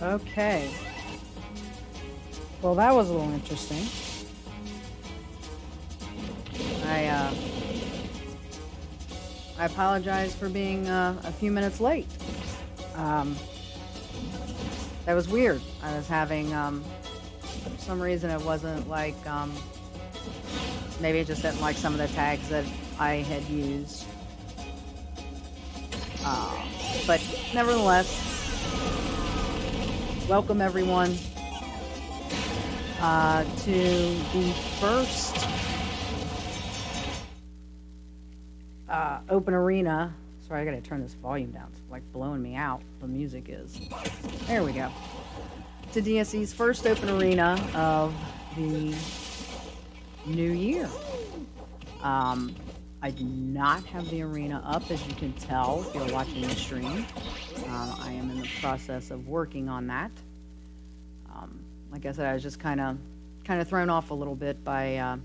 Okay. Well, that was a little interesting. I I apologize for being a few minutes late. Um, that was weird. I was having for some reason it wasn't like maybe it just didn't like some of the tags that I had used. Uh, but nevertheless, welcome everyone to the first open arena. Sorry, I gotta turn this volume down. It's like blowing me out. The music is. There we go. To DSE's first open arena of the new year. I do not have the arena up, as you can tell if you're watching the stream. I am in the process of working on that. Like I said, I was just kind of thrown off a little bit by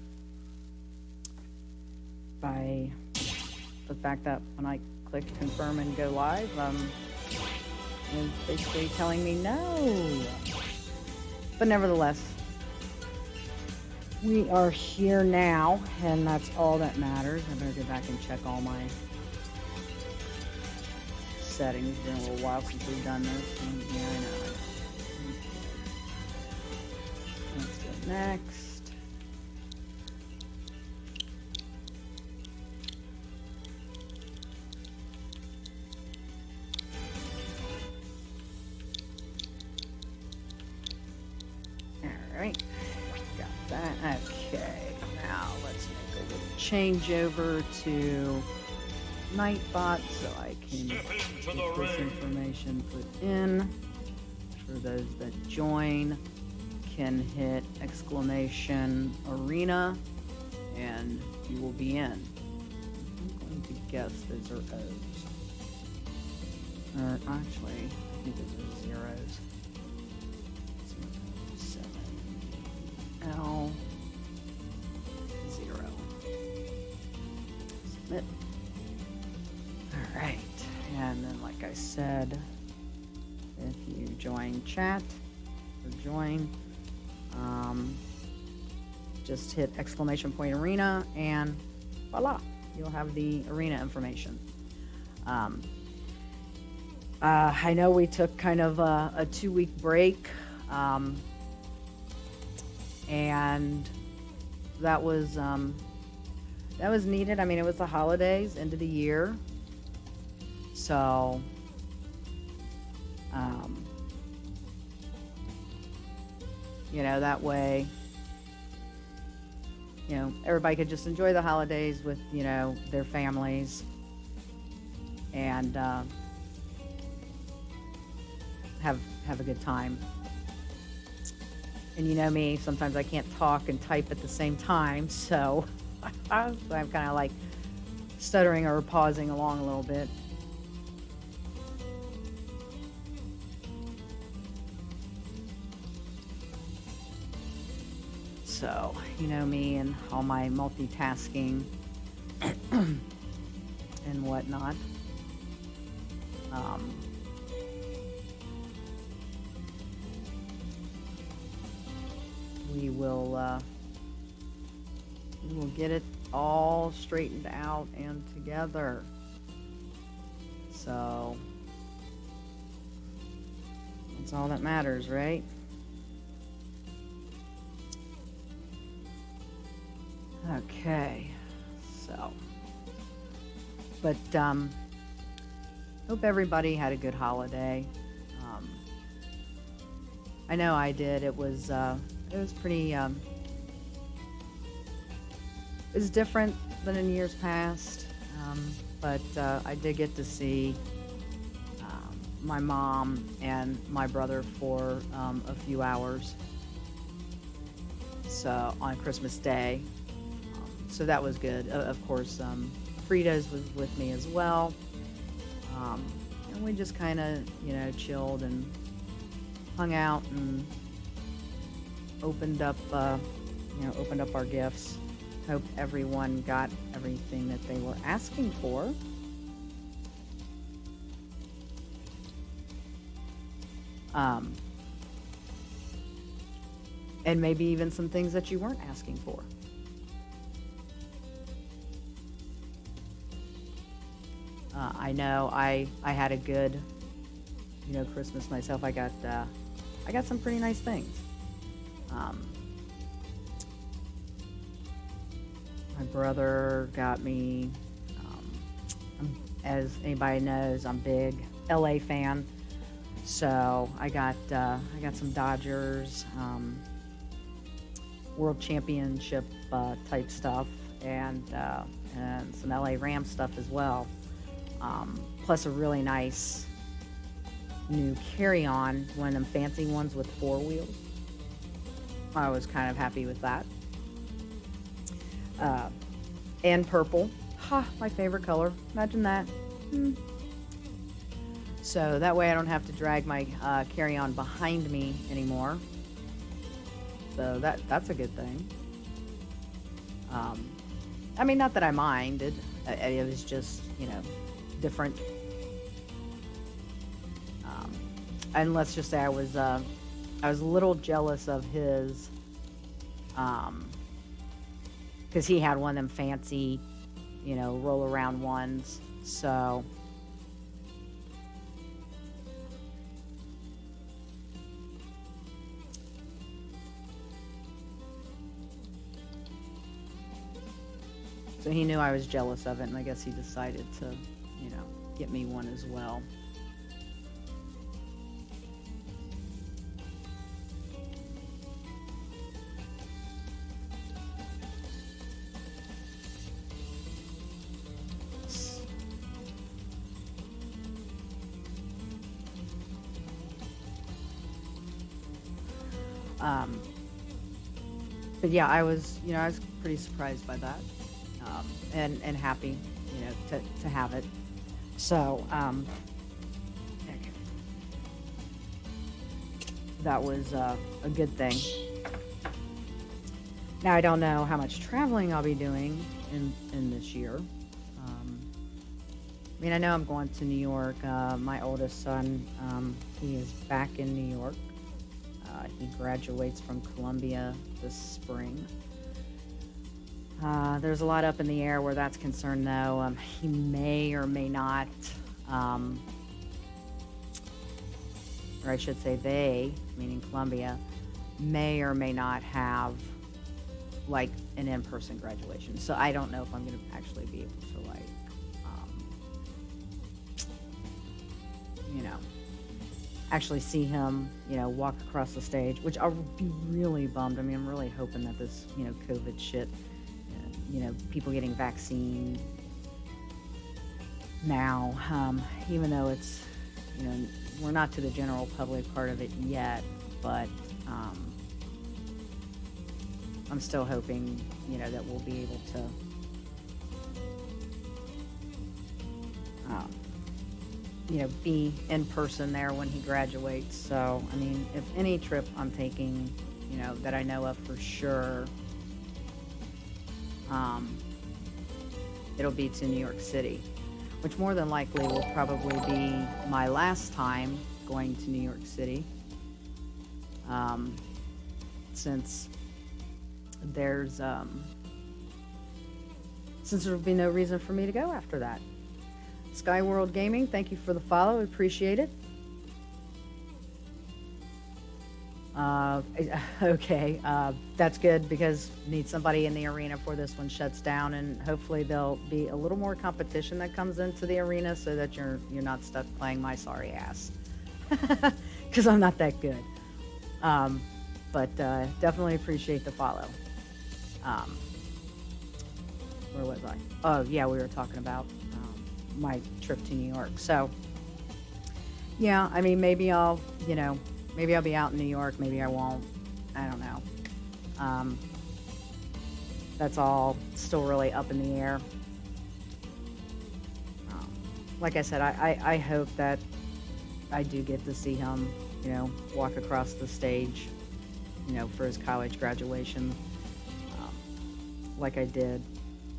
the fact that when I clicked confirm and go live, it was basically telling me no. But nevertheless, we are here now, and that's all that matters. I better go back and check all my settings. It's been a little while since we've done this. Yeah, I know. Let's go next. All right. That. Okay, now let's make a little change over to Nightbot so I can get this information put in. For those that join, can hit exclamation arena and you will be in. I'm going to guess those are O's. Or actually, I think those are zeros. L 0. Submit. All right, and then like I said, if you join chat or join, just hit exclamation point arena and voila, you'll have the arena information. I know we took kind of a 2-week break. And that was needed. I mean, it was the holidays, end of the year, so that way, everybody could just enjoy the holidays with their families and have a good time. And you know me, sometimes I can't talk and type at the same time, so I'm kind of like stuttering or pausing along a little bit. So, you know me and all my multitasking and whatnot. We will get it all straightened out and together. So that's all that matters, right? Okay, so, but hope everybody had a good holiday. I know I did. It was pretty, it was different than in years past, but I did get to see my mom and my brother for a few hours, so on Christmas Day, so that was good. Of course, Frida's was with me as well, and we just kind of, chilled and hung out and opened up our gifts. Hope everyone got everything that they were asking for. and maybe even some things that you weren't asking for. I know I had a good, Christmas myself. I got some pretty nice things. My brother got me, as anybody knows, I'm a big LA fan, so I got some Dodgers, World Championship type stuff, and some LA Rams stuff as well. Plus a really nice new carry-on, one of them fancy ones with 4 wheels. I was kind of happy with that. And purple. My favorite color. Imagine that. So that way I don't have to drag my carry-on behind me anymore. So that's a good thing. I mean, not that I minded. It was just, different. And let's just say I was a little jealous of his, because he had one of them fancy, roll around ones. So he knew I was jealous of it, and I guess he decided to, get me one as well. But yeah, I was pretty surprised by that, and happy, to have it. So, that was a good thing. Now I don't know how much traveling I'll be doing in this year. I mean, I know I'm going to New York. My oldest son, he is back in New York. He graduates from Columbia this spring. There's a lot up in the air where that's concerned, though. He may or may not, or I should say they, meaning Columbia, may or may not have like an in-person graduation. So I don't know if I'm going to actually be able to actually see him, walk across the stage, which I'll be really bummed. I mean, I'm really hoping that this, COVID shit, people getting vaccine now, even though it's, we're not to the general public part of it yet, but I'm still hoping, that we'll be able to be in person there when he graduates. So, I mean, if any trip I'm taking, that I know of for sure, it'll be to New York City, which more than likely will probably be my last time going to New York City, since there'll be no reason for me to go after that. Skyworld Gaming, thank you for the follow. I appreciate it. Okay, that's good because need somebody in the arena before this one shuts down, and hopefully there'll be a little more competition that comes into the arena so that you're not stuck playing my sorry ass, because I'm not that good. But definitely appreciate the follow. Where was I? Oh yeah, we were talking about my trip to New York. So yeah, I mean, maybe I'll be out in New York, maybe I won't, I don't know. That's all still really up in the air. Like I said, I hope that I do get to see him, walk across the stage, for his college graduation, like I did,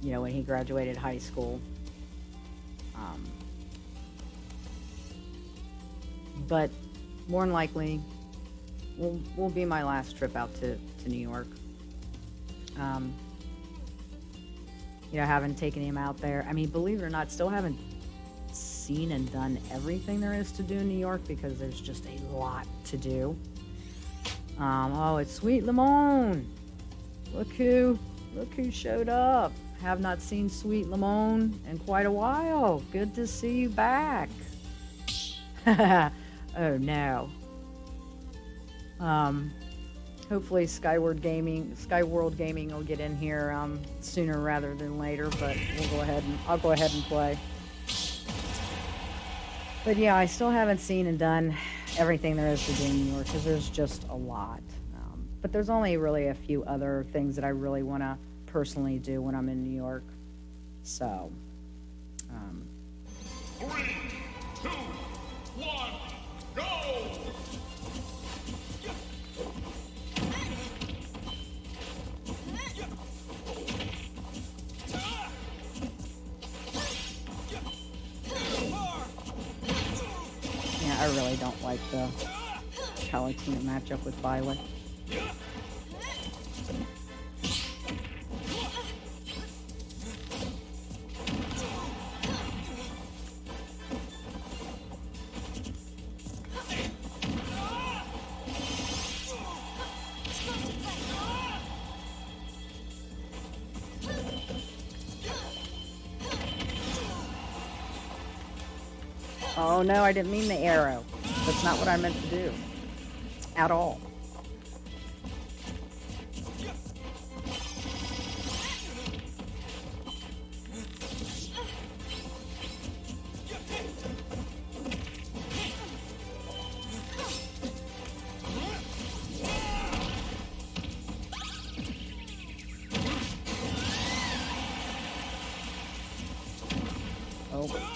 when he graduated high school. But more than likely, will be my last trip out to New York. You know, I haven't taken him out there. I mean, believe it or not, still haven't seen and done everything there is to do in New York because there's just a lot to do. Oh, it's Sweet Lemon. Look who showed up. Have not seen Sweet Lemon in quite a while. Good to see you back. Oh no. Hopefully Skyward Gaming will get in here sooner rather than later, but I'll go ahead and play. But yeah, I still haven't seen and done everything there is to do in New York because there's just a lot. But there's only really a few other things that I really want to personally do when I'm in New York. So, 3, 2, 1, go! Yeah, I really don't like the Palutena matchup with Violet. Oh no, I didn't mean the arrow. That's not what I meant to do. At all. Oh.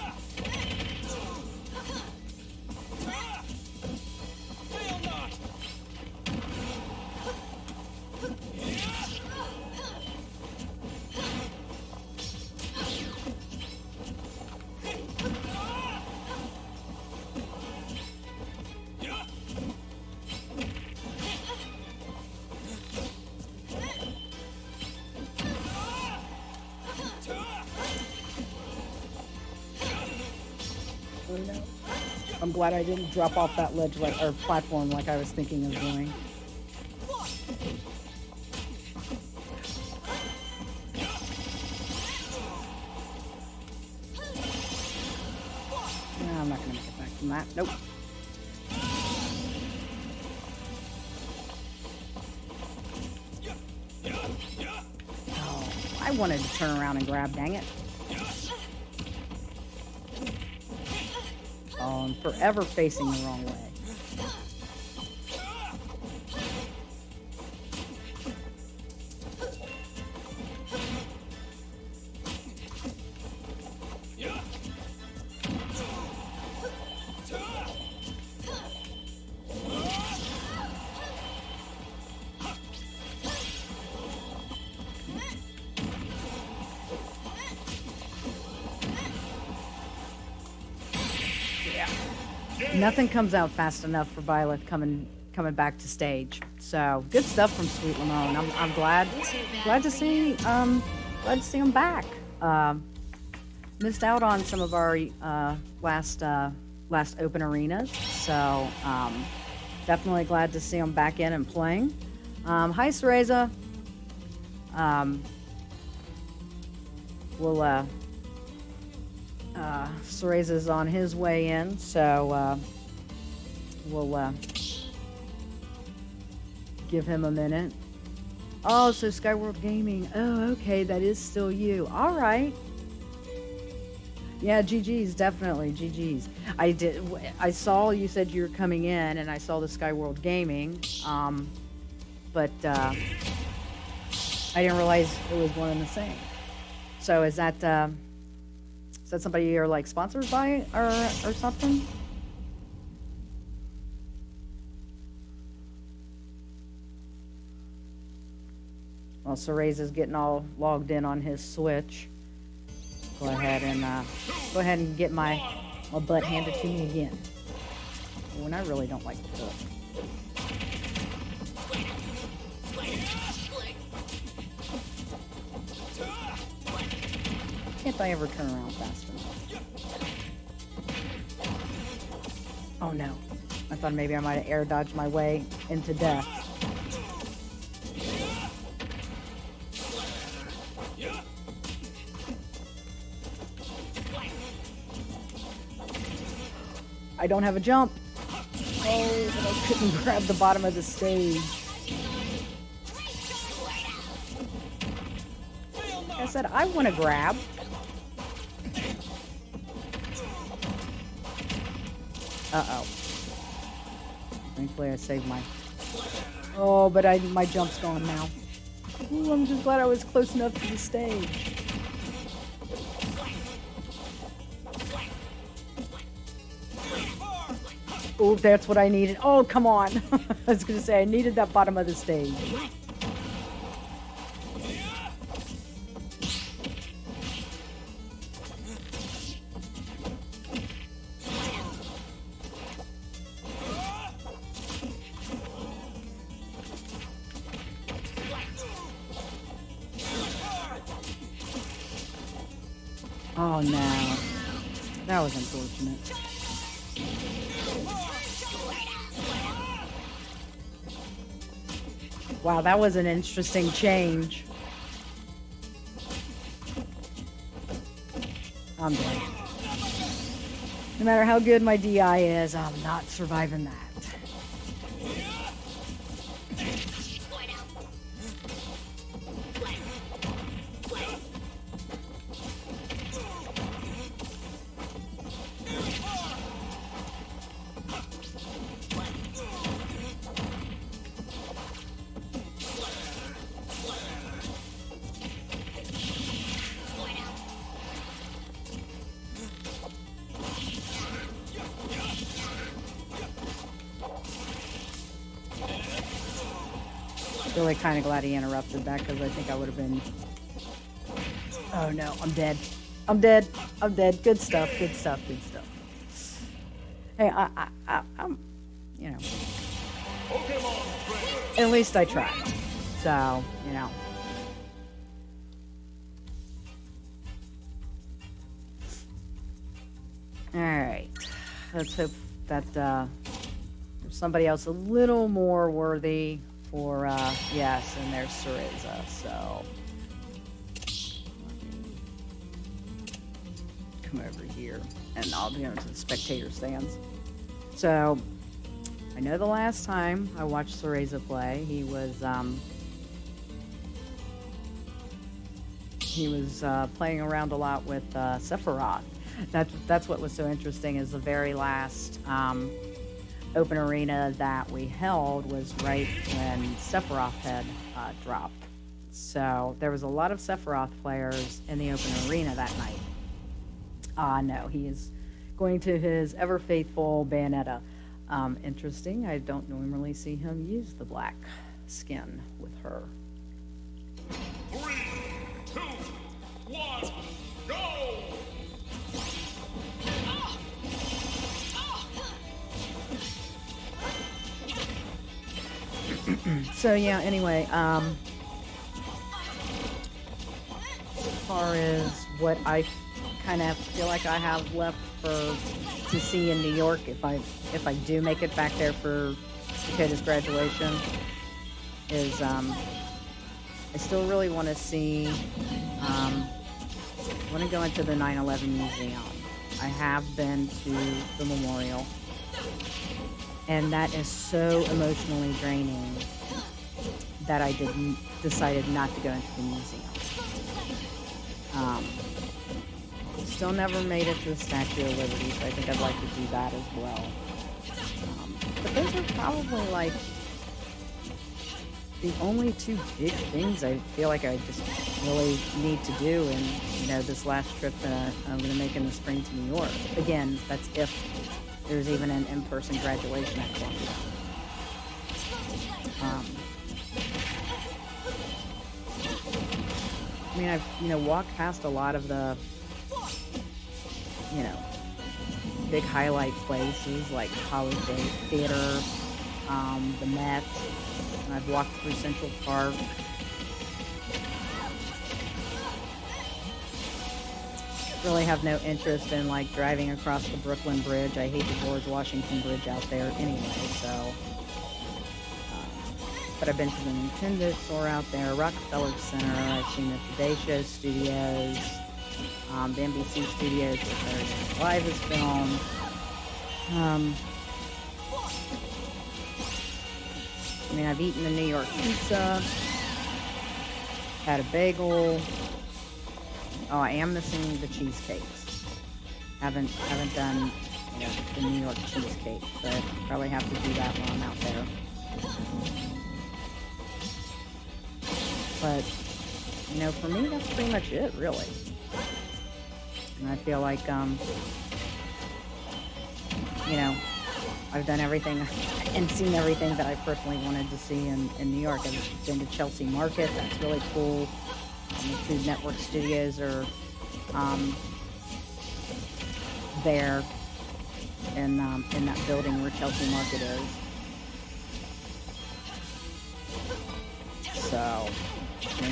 I'm glad I didn't drop off that ledge or platform like I was thinking of doing. No, I'm not going to make it back from that. Nope. Oh, I wanted to turn around and grab, dang it. Oh, I'm forever facing the wrong way. Nothing comes out fast enough for Violet coming back to stage. So good stuff from Sweet Lemon. I'm glad to see him back. Missed out on some of our last open arenas, so definitely glad to see him back in and playing. Hi Cereza. Cereza's on his way in, so we'll give him a minute. Oh, so Skyward Gaming. Oh, okay, that is still you. All right. Yeah, GG's, definitely, GG's. I saw you said you were coming in, and I saw the Skyward Gaming, but I didn't realize it was one and the same. So is that somebody you're like sponsored by or something? Well, Cereza's getting all logged in on his Switch. Go ahead and get my butt handed to me again. When I really don't like the book. Can't I ever turn around fast enough? Oh no. I thought maybe I might have air dodged my way into death. I don't have a jump. Oh, but I couldn't grab the bottom of the stage. Like I said, I want to grab. Uh-oh. Thankfully, I saved my... Oh, but my jump's gone now. Ooh, I'm just glad I was close enough to the stage. Oh, that's what I needed. Oh, come on. I was going to say, I needed that bottom of the stage. Oh, no. That was unfortunate. Wow, that was an interesting change. I'm dead. No matter how good my DI is, I'm not surviving that. Really kind of glad he interrupted that because I think I would have been... Oh no, I'm dead. I'm dead. I'm dead. Good stuff. Good stuff. Good stuff. Hey, I'm, you know. At least I tried. So, you know. All right. Let's hope that there's somebody else a little more worthy for, yes, and there's Cereza, so let me come over here, and I'll go into the spectator stands. So, I know the last time I watched Cereza play, he was playing around a lot with Sephiroth. That's what was so interesting, is the very last open arena that we held was right when Sephiroth had dropped. So there was a lot of Sephiroth players in the open arena that night. No, he is going to his ever faithful Bayonetta. Interesting, I don't normally see him use the black skin with her. 3, 2, 1, go! So yeah, anyway, as far as what I kind of feel like I have left to see in New York, if I do make it back there for Dakota's graduation, is I still really want to see, want to go into the 9/11 museum. I have been to the memorial, and that is so emotionally draining that I decided not to go into the museum. Still never made it to the Statue of Liberty, so I think I'd like to do that as well. But those are probably like the only two big things I feel like I just really need to do in, you know, this last trip that I'm going to make in the spring to New York. Again, that's if there's even an in-person graduation at Columbia. I mean, I've, you know, walked past a lot of the, you know, big highlight places like Hollywood Theater, the Met, I've walked through Central Park. Really have no interest in like driving across the Brooklyn Bridge. I hate the George Washington Bridge out there anyway, so. But I've been to the Nintendo store out there, Rockefeller Center. I've seen the Today Show studios, the NBC studios where Saturday Night Live is filmed. I mean, I've eaten the New York pizza, had a bagel. Oh, I am missing the cheesecakes. Haven't done the New York cheesecake, but probably have to do that while I'm out there. But, for me, that's pretty much it, really. And I feel like, I've done everything and seen everything that I personally wanted to see in New York. I've been to Chelsea Market. That's really cool. The Food Network studios are there in that building where Chelsea Market is. So,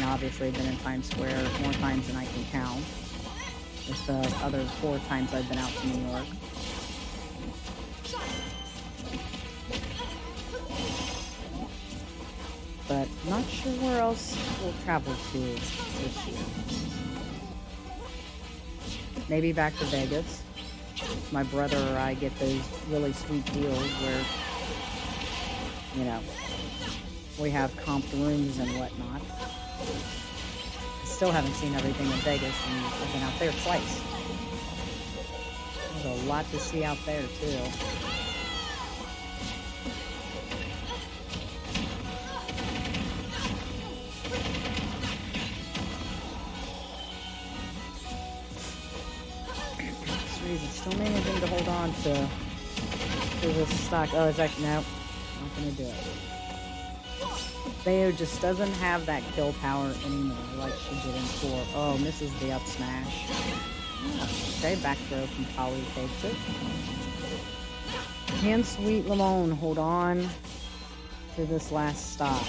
obviously I've been in Times Square more times than I can count. It's the other 4 times I've been out to New York. But not sure where else we'll travel to this year. Maybe back to Vegas. My brother or I get those really sweet deals where, we have comped rooms and whatnot. I still haven't seen everything in Vegas, and I've been out there twice. There's a lot to see out there, too. Still managing to hold on to this stock. Oh, is that no? Not gonna do it. Bayo just doesn't have that kill power anymore like she did in 4. Oh, misses the up smash. Okay, back throw from Polly takes it. Can Sweet Lamone hold on to this last stop?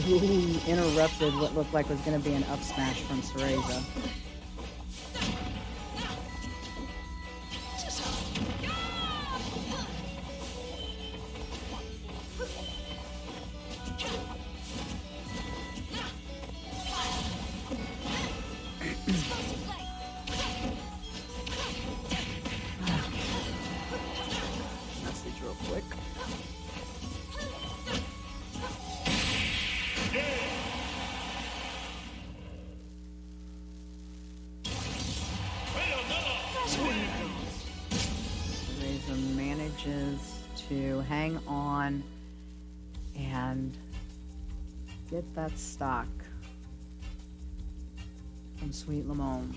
Ooh, interrupted what looked like was going to be an up smash from Cereza. To hang on and get that stock from Sweet Lamone.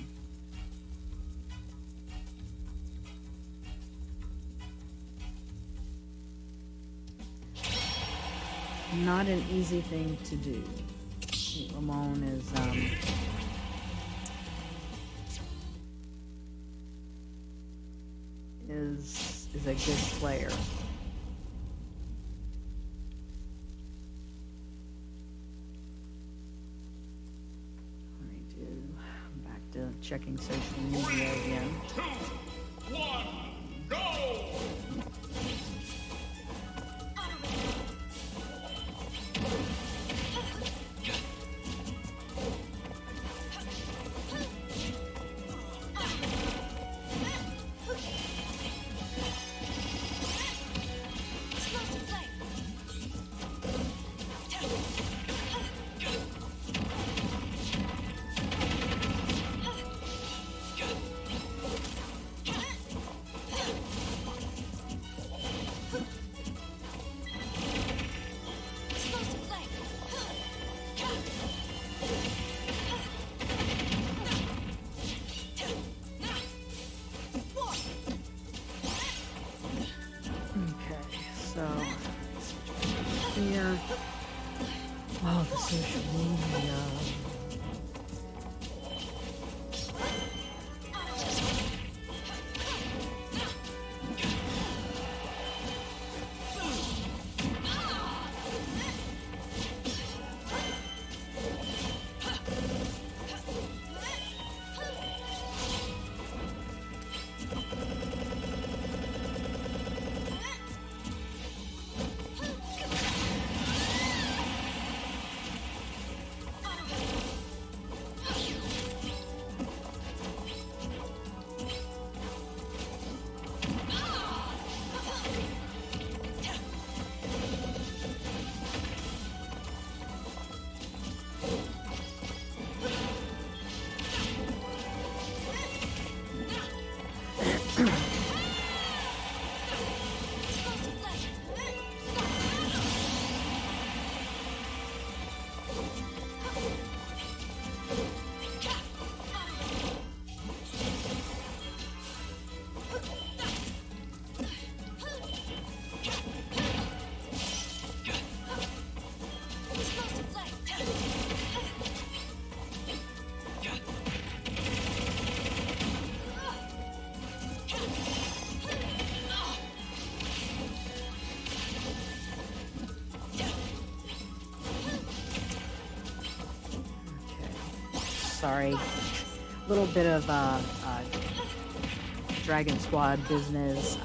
Not an easy thing to do. Sweet Lamone is a good player. Checking social media again. 3, 2, 1, go! Here. Oh, the social media. Sorry, little bit of Dragon Squad business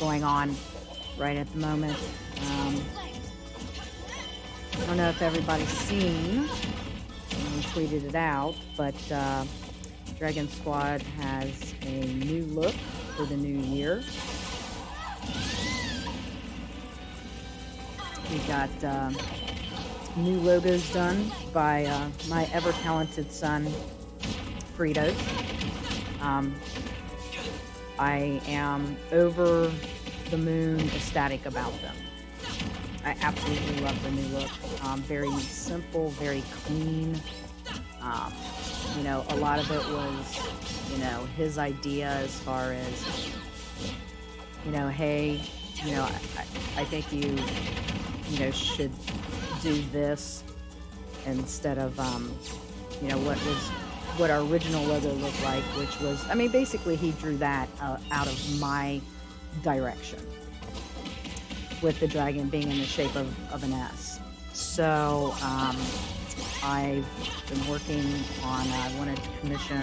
going on right at the moment. I don't know if everybody's seen, we tweeted it out, but Dragon Squad has a new look for the new year. We got new logos done by my ever-talented son, Fritos. I am over the moon ecstatic about them. I absolutely love the new look. Very simple, very clean. You know, a lot of it was, you know, his idea as far as, you know, hey, you know, I think you know, should do this instead of, you know, what our original logo looked like, which was, I mean, basically he drew that out of my direction, with the dragon being in the shape of an S. So I've been working on, I wanted to commission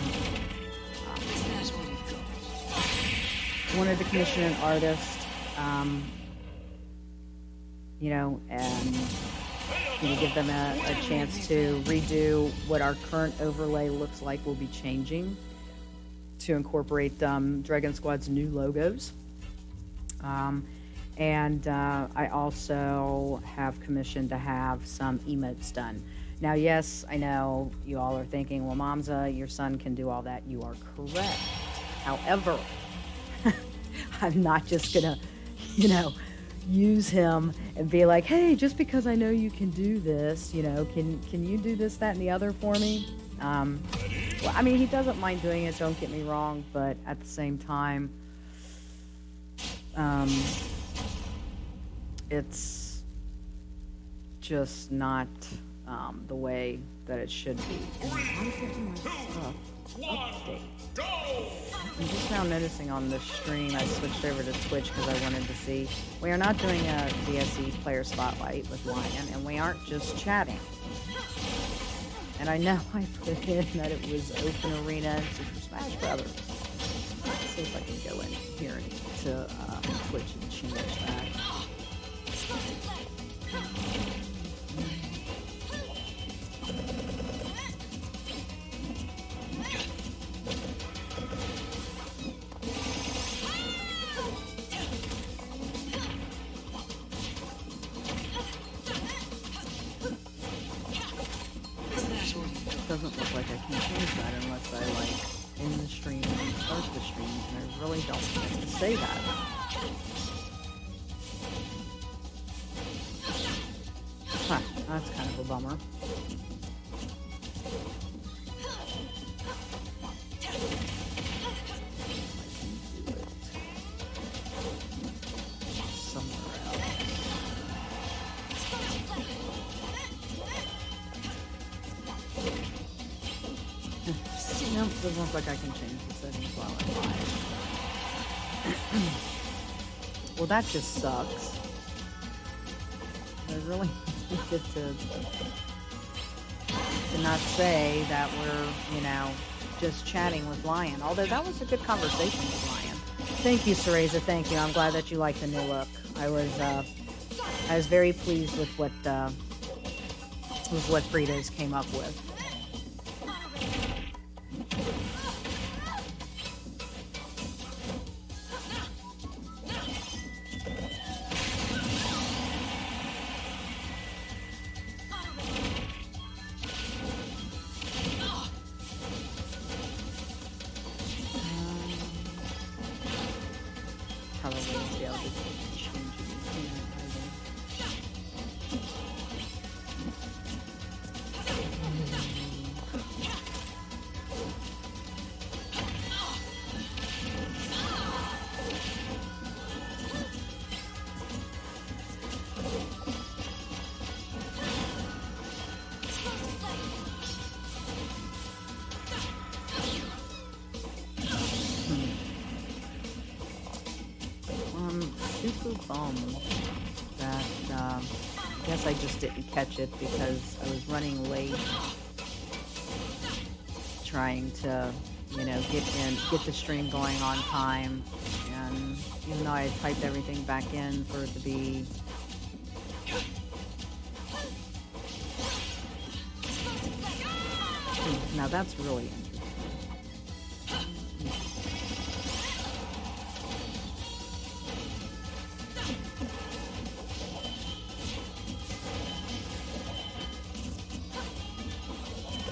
an artist, you know, and you know, give them a chance to redo what our current overlay looks like. Will be changing to incorporate Dragon Squad's new logos. And I also have commissioned to have some emotes done. Now, yes, I know you all are thinking, well, Momza, your son can do all that. You are correct. However, I'm not just gonna, you know, use him and be like, hey, just because I know you can do this, you know, can you do this, that, and the other for me? Well, I mean, he doesn't mind doing it, don't get me wrong, but at the same time, it's just not the way that it should be. And I'm getting my stuff update. I'm just now noticing on the stream, I switched over to Twitch because I wanted to see. We are not doing a DSE player spotlight with Lion, and we aren't just chatting. And I know I put in that it was Open Arena and Super Smash Brothers. Let's see if I can go in here to Twitch and change that. Doesn't look like I can change that unless I like in the stream and start the stream, and I really don't get to say that. Huh, that's kind of a bummer. Nope, doesn't look like I can change the settings while I'm live. Well, that just sucks. I really needed to not say that we're, you know, just chatting with Lion. Although that was a good conversation with Lion. Thank you, Cereza. Thank you. I'm glad that you like the new look. I was very pleased with what Fritos came up with. bummed that I guess I just didn't catch it because I was running late trying to, get the stream going on time, and even though I typed everything back in for it to be now that's really interesting.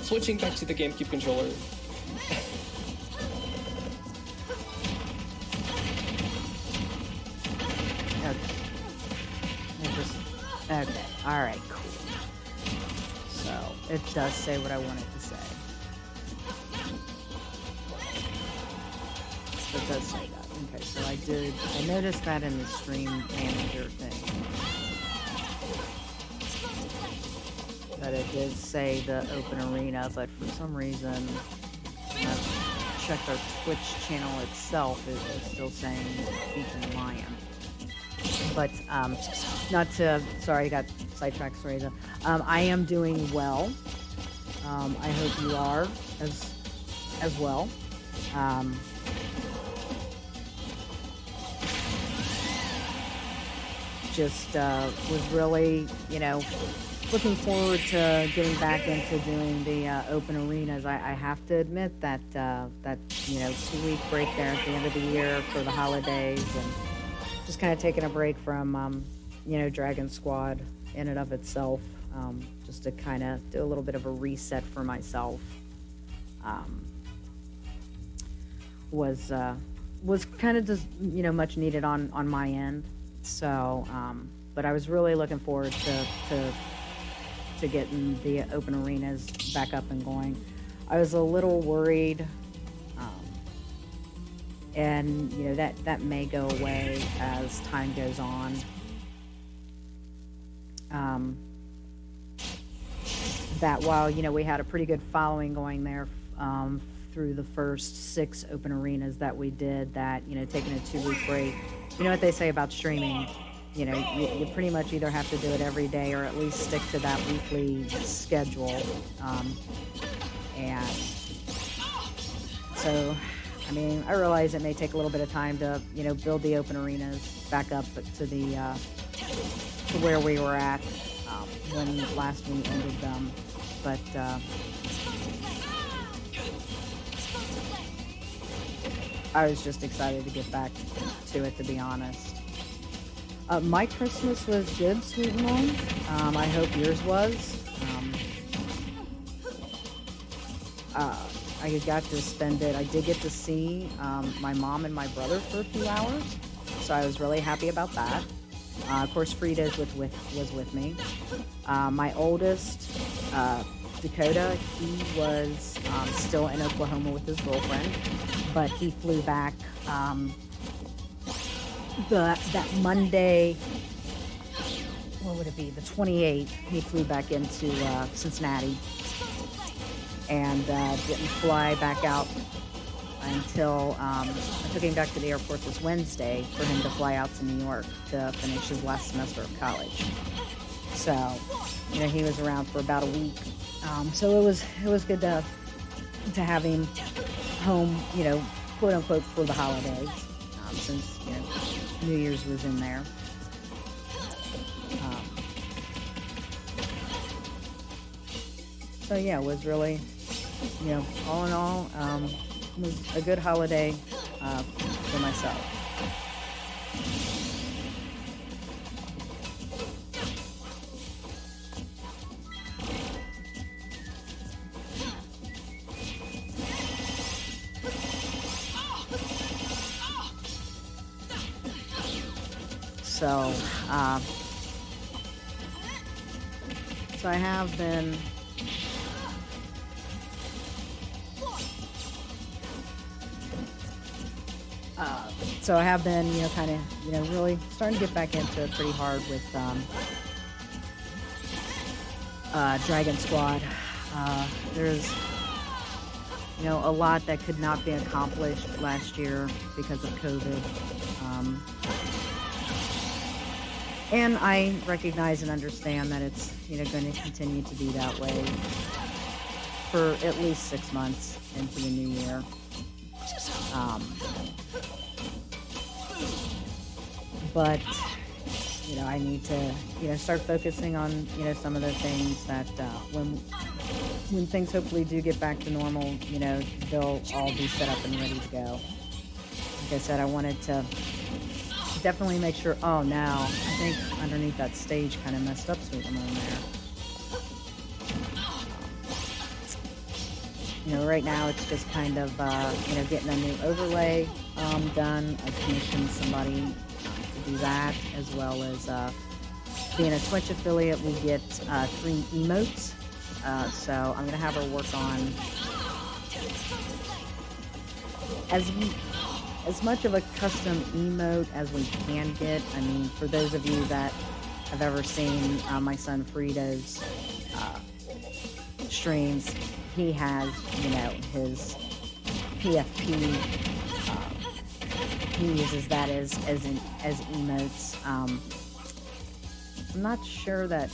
Switching back to the GameCube controller. Okay, alright, cool. So, it does say what I wanted to say. It does say that. Okay, so I noticed that in the stream manager thing. That it did say the open arena, but for some reason, I've checked our Twitch channel itself, it was still saying featuring Lion. But, sorry, I got sidetracked, sorry. I am doing well. I hope you are as well. Was really, looking forward to getting back into doing the open arenas. I have to admit that, 2-week break there at the end of the year for the holidays, and just kind of taking a break from, DragonSquad in and of itself, just to kind of do a little bit of a reset for myself, was kind of just, much needed on my end. So, but I was really looking forward to getting the open arenas back up and going. I was a little worried, and that may go away as time goes on. That while we had a pretty good following going there through the first 6 open arenas that we did, that taking a 2-week break. You know what they say about streaming? You pretty much either have to do it every day or at least stick to that weekly schedule. And so, I realize it may take a little bit of time to, build the open arenas back up to the to where we were at when last we ended them. But I was just excited to get back to it, to be honest. My Christmas was good, Sweet and Long. I hope yours was. I got to spend it. I did get to see my mom and my brother for a few hours, so I was really happy about that. Of course, Frida was with me. My oldest, Dakota, he was still in Oklahoma with his girlfriend, but he flew back that Monday. What would it be? The 28th. He flew back into Cincinnati and didn't fly back out until I took him back to the airport this Wednesday for him to fly out to New York to finish his last semester of college. So, he was around for about a week. So it was good to have him home, quote unquote, for the holidays, since New Year's was in there. So yeah, it was really, all in all, it was a good holiday for myself. So, so I have been kind of, really starting to get back into it pretty hard with DragonSquad. There's, a lot that could not be accomplished last year because of COVID. And I recognize and understand that it's, going to continue to be that way for at least 6 months into the new year. But I need to, start focusing on, some of the things that when things hopefully do get back to normal, they'll all be set up and ready to go. Like I said, I wanted to definitely make sure. Oh, now I think underneath that stage kind of messed up Sweet Lemon there. Right now it's just kind of, getting a new overlay done. I commissioned somebody to do that, as well as being a Twitch affiliate, we get 3 emotes. So I'm going to have her work on as much of a custom emote as we can get. I mean, for those of you that have ever seen my son Frida's streams, he has, his PFP. He uses that as emotes. I'm not sure that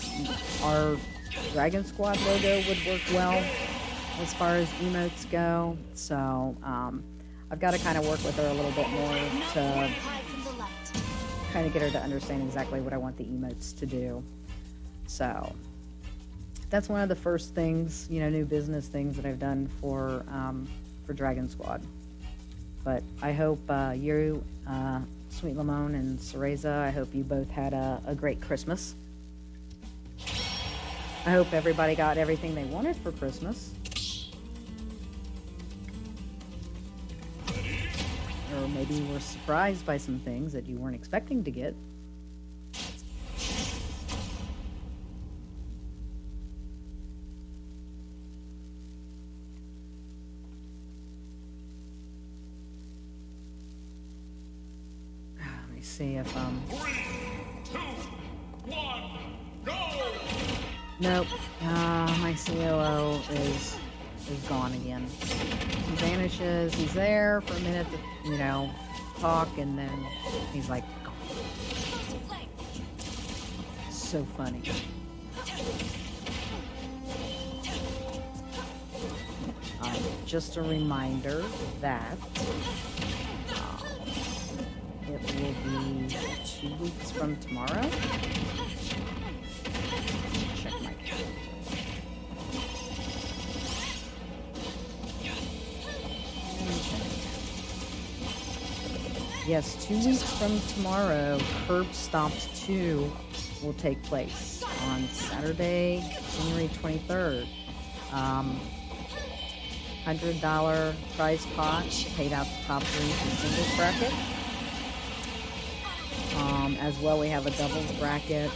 our DragonSquad logo would work well as far as emotes go. So I've got to kind of work with her a little bit more to kind of get her to understand exactly what I want the emotes to do. So that's one of the first things, new business things that I've done for DragonSquad. But I hope you, Sweet Lemon and Cereza, I hope you both had a great Christmas. I hope everybody got everything they wanted for Christmas. Or maybe you were surprised by some things that you weren't expecting to get. Let me see if 3, 2, 1, go! Nope. My COO is gone again. He vanishes. He's there for a minute to, talk, and then he's like, gone. So funny. Just a reminder that it will be 2 weeks from tomorrow. Check my calendar. Yes, 2 weeks from tomorrow, Curb Stomped 2 will take place on Saturday, January 23rd. $100 prize pot paid out the top 3 for singles bracket. As well, we have a doubles bracket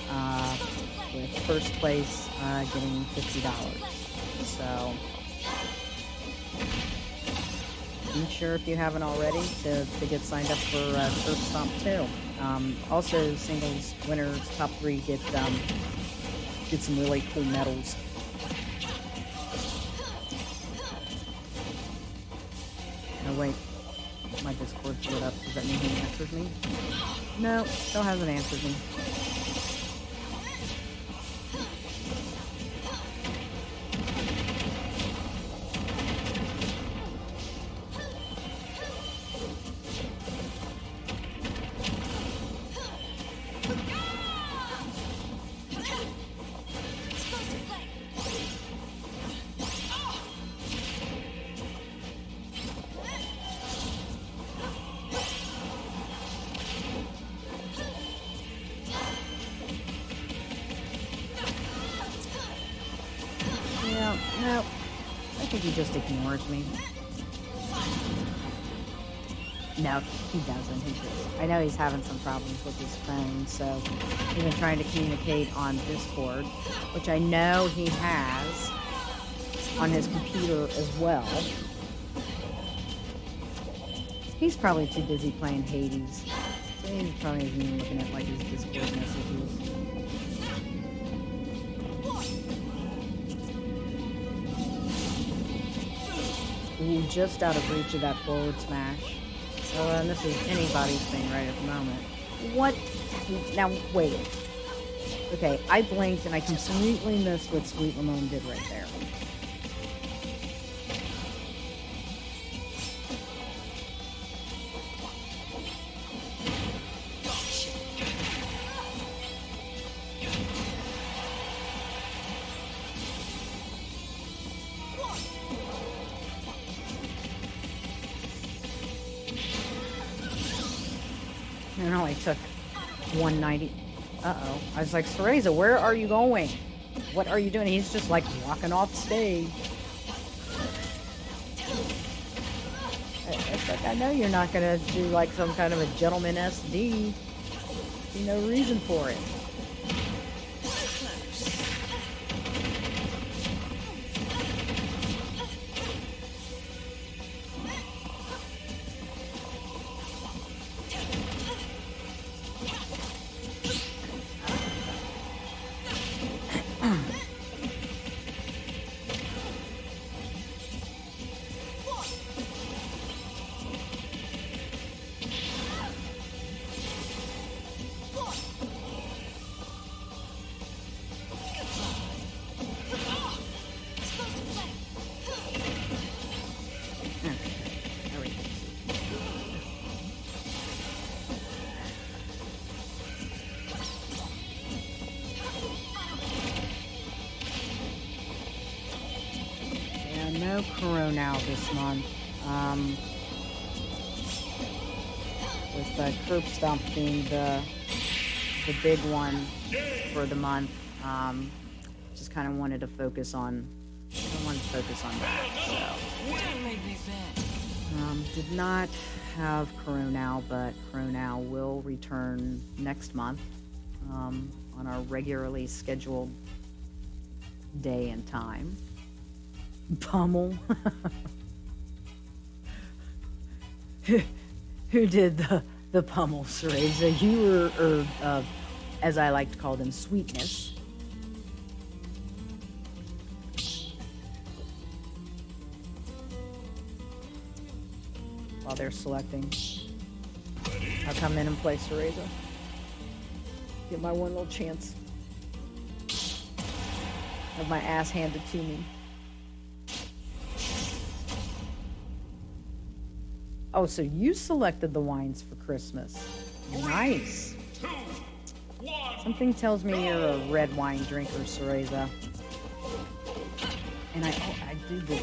with first place getting $50. So be sure, if you haven't already, to get signed up for Curb Stomp 2. Also, singles winners, top 3 get some really cool medals. Oh wait, my Discord's lit up. Does that mean he answered me? No, still hasn't answered me. No, I think he just ignores me. No, he doesn't. I know he's having some problems with his phone, so he's been trying to communicate on Discord, which I know he has on his computer as well. He's probably too busy playing Hades, so he's probably isn't even looking at like his Discord messages. Ooh, just out of reach of that forward smash. So, and this is anybody's thing right at the moment. What? Now, wait. Okay, I blinked and I completely missed what Sweet Lamone did right there. It only took 190. Uh-oh. I was like, Cereza, where are you going? What are you doing? He's just like walking off stage. It's like, I know you're not going to do like some kind of a gentleman SD. See no reason for it. No Corona this month. With the curb stomp being the big one for the month. Just kind of wanted to focus on. I wanted to focus on that. So did not have Corona, but Corona will return next month on our regularly scheduled day and time. Pummel. Who did the pummel, Cereza? You were, as I like to call them, Sweetness. While they're selecting, I'll come in and play Cereza. Get my one little chance of my ass handed to me. Oh, so you selected the wines for Christmas. Nice. 2, 1. Something tells me you're a red wine drinker, Cereza. And I do this.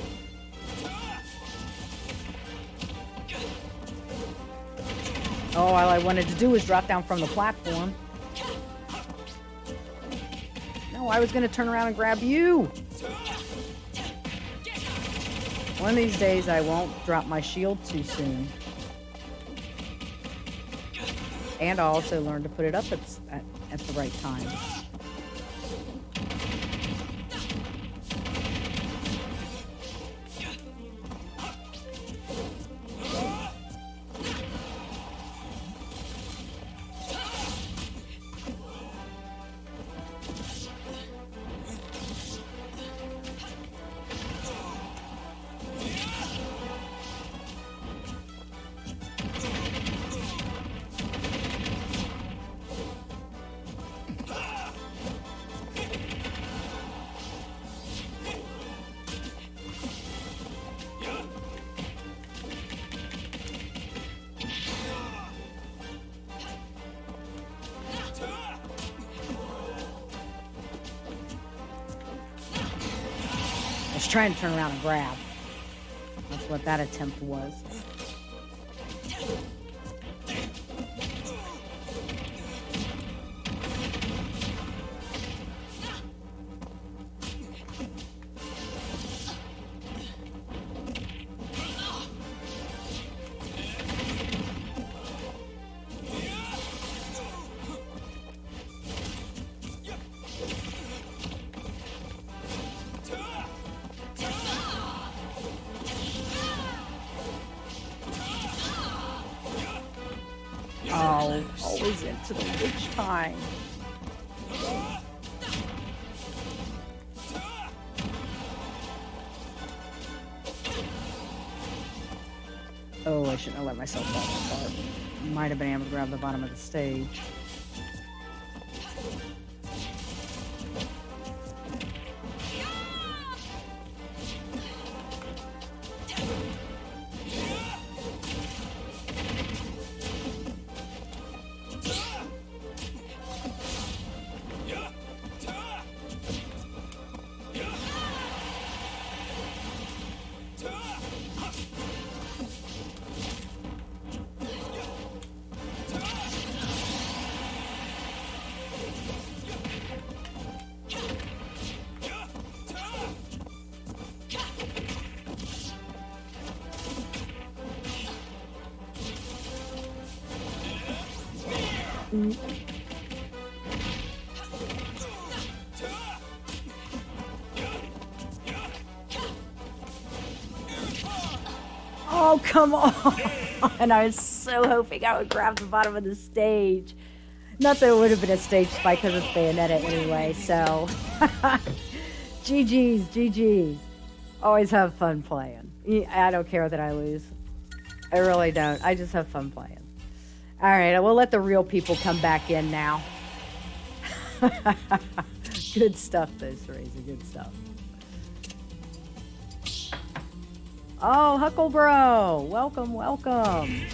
Oh, all I wanted to do was drop down from the platform. No, I was going to turn around and grab you. One of these days, I won't drop my shield too soon. And I'll also learn to put it up at the right time. I was trying to turn around and grab. That's what that attempt was. Oh, always into the witch time. Oh, I shouldn't have let myself fall apart. might have been able to grab the bottom of the stage. Oh, come on! And I was so hoping I would grab the bottom of the stage. Not that it would have been a stage spike because it's Bayonetta anyway, so... GG's, GG's. Always have fun playing. I don't care that I lose. I really don't. I just have fun playing. Alright, I will let the real people come back in now. Good stuff, though, Cereza. Good stuff. Oh, Huckle Bro! Welcome, welcome.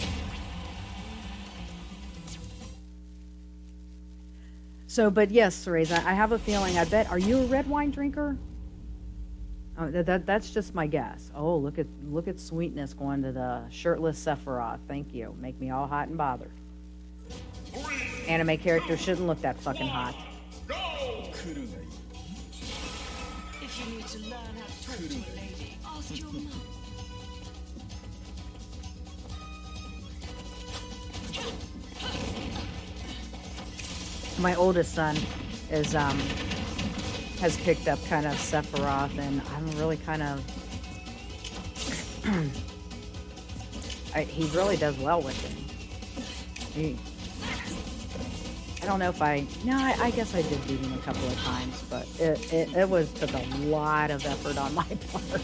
So, but yes, Cereza, I have a feeling, I bet, are you a red wine drinker? Oh, that's just my guess. Oh, look at Sweetness going to the shirtless Sephiroth. Thank you. Make me all hot and bothered. Anime characters shouldn't look that fucking hot. If you need to learn how to talk to a lady, ask your mum. My oldest son is has picked up kind of Sephiroth, and I'm really kind of he really does well with him. I don't know if I guess I did beat him a couple of times, but it took a lot of effort on my part.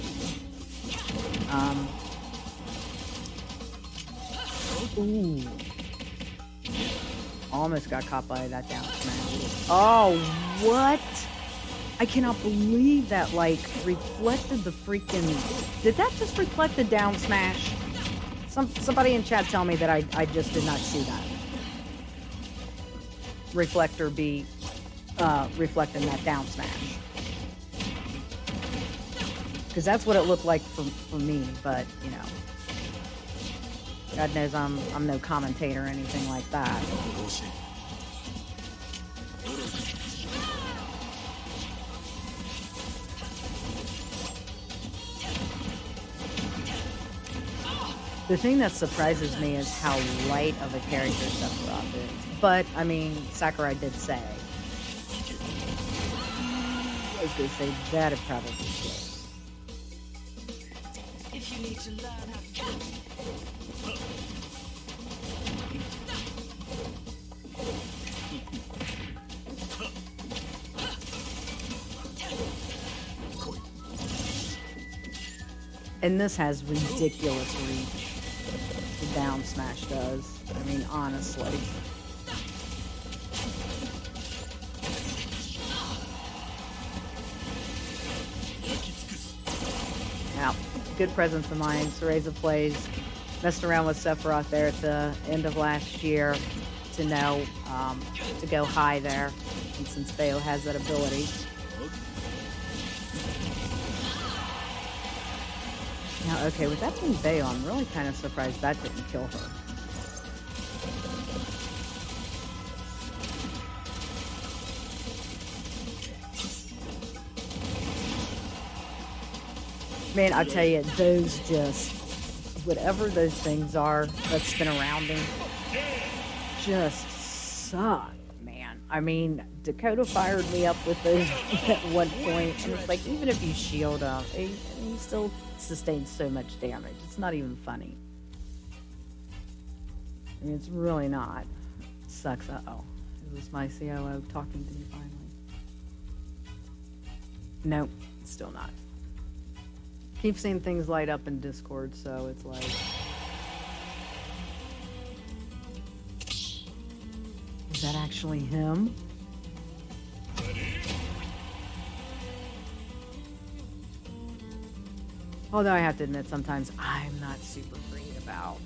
Ooh. Almost got caught by that down smash. Oh, what? I cannot believe that, like, reflected the freaking... Did that just reflect the down smash? Somebody in chat tell me that I just did not see that. Reflector be reflecting that down smash. Because that's what it looked like for me, but, you know. God knows I'm no commentator or anything like that. The thing that surprises me is how light of a character Sephiroth is. But, I mean, Sakurai did say. I was going to say that'd probably be close. If you need to learn how to And this has ridiculous reach. The down smash does. I mean, honestly. Now, good presence of mind. Cereza plays. Messed around with Sephiroth there at the end of last year to know to go high there. And since Bayo has that ability. Now, okay, with that being Bayo, I'm really kind of surprised that didn't kill her. Man, I tell you, those just, whatever those things are that spin around him, just suck, man. I mean, Dakota fired me up with those at one point, and it's like, even if you shield him, he still sustains so much damage. It's not even funny. I mean, it's really not. It sucks. Uh-oh. Is this my COO talking to me finally? Nope, still not. Keep seeing things light up in Discord, so it's like... that actually him? Although I have to admit, sometimes I'm not super great about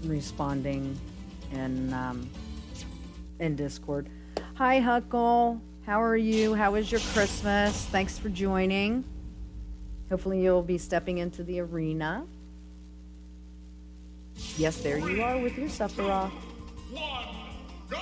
responding in Discord. Hi, Huckle. How are you? How was your Christmas? Thanks for joining. Hopefully you'll be stepping into the arena. Yes, there you are with your Sephiroth. 1, go!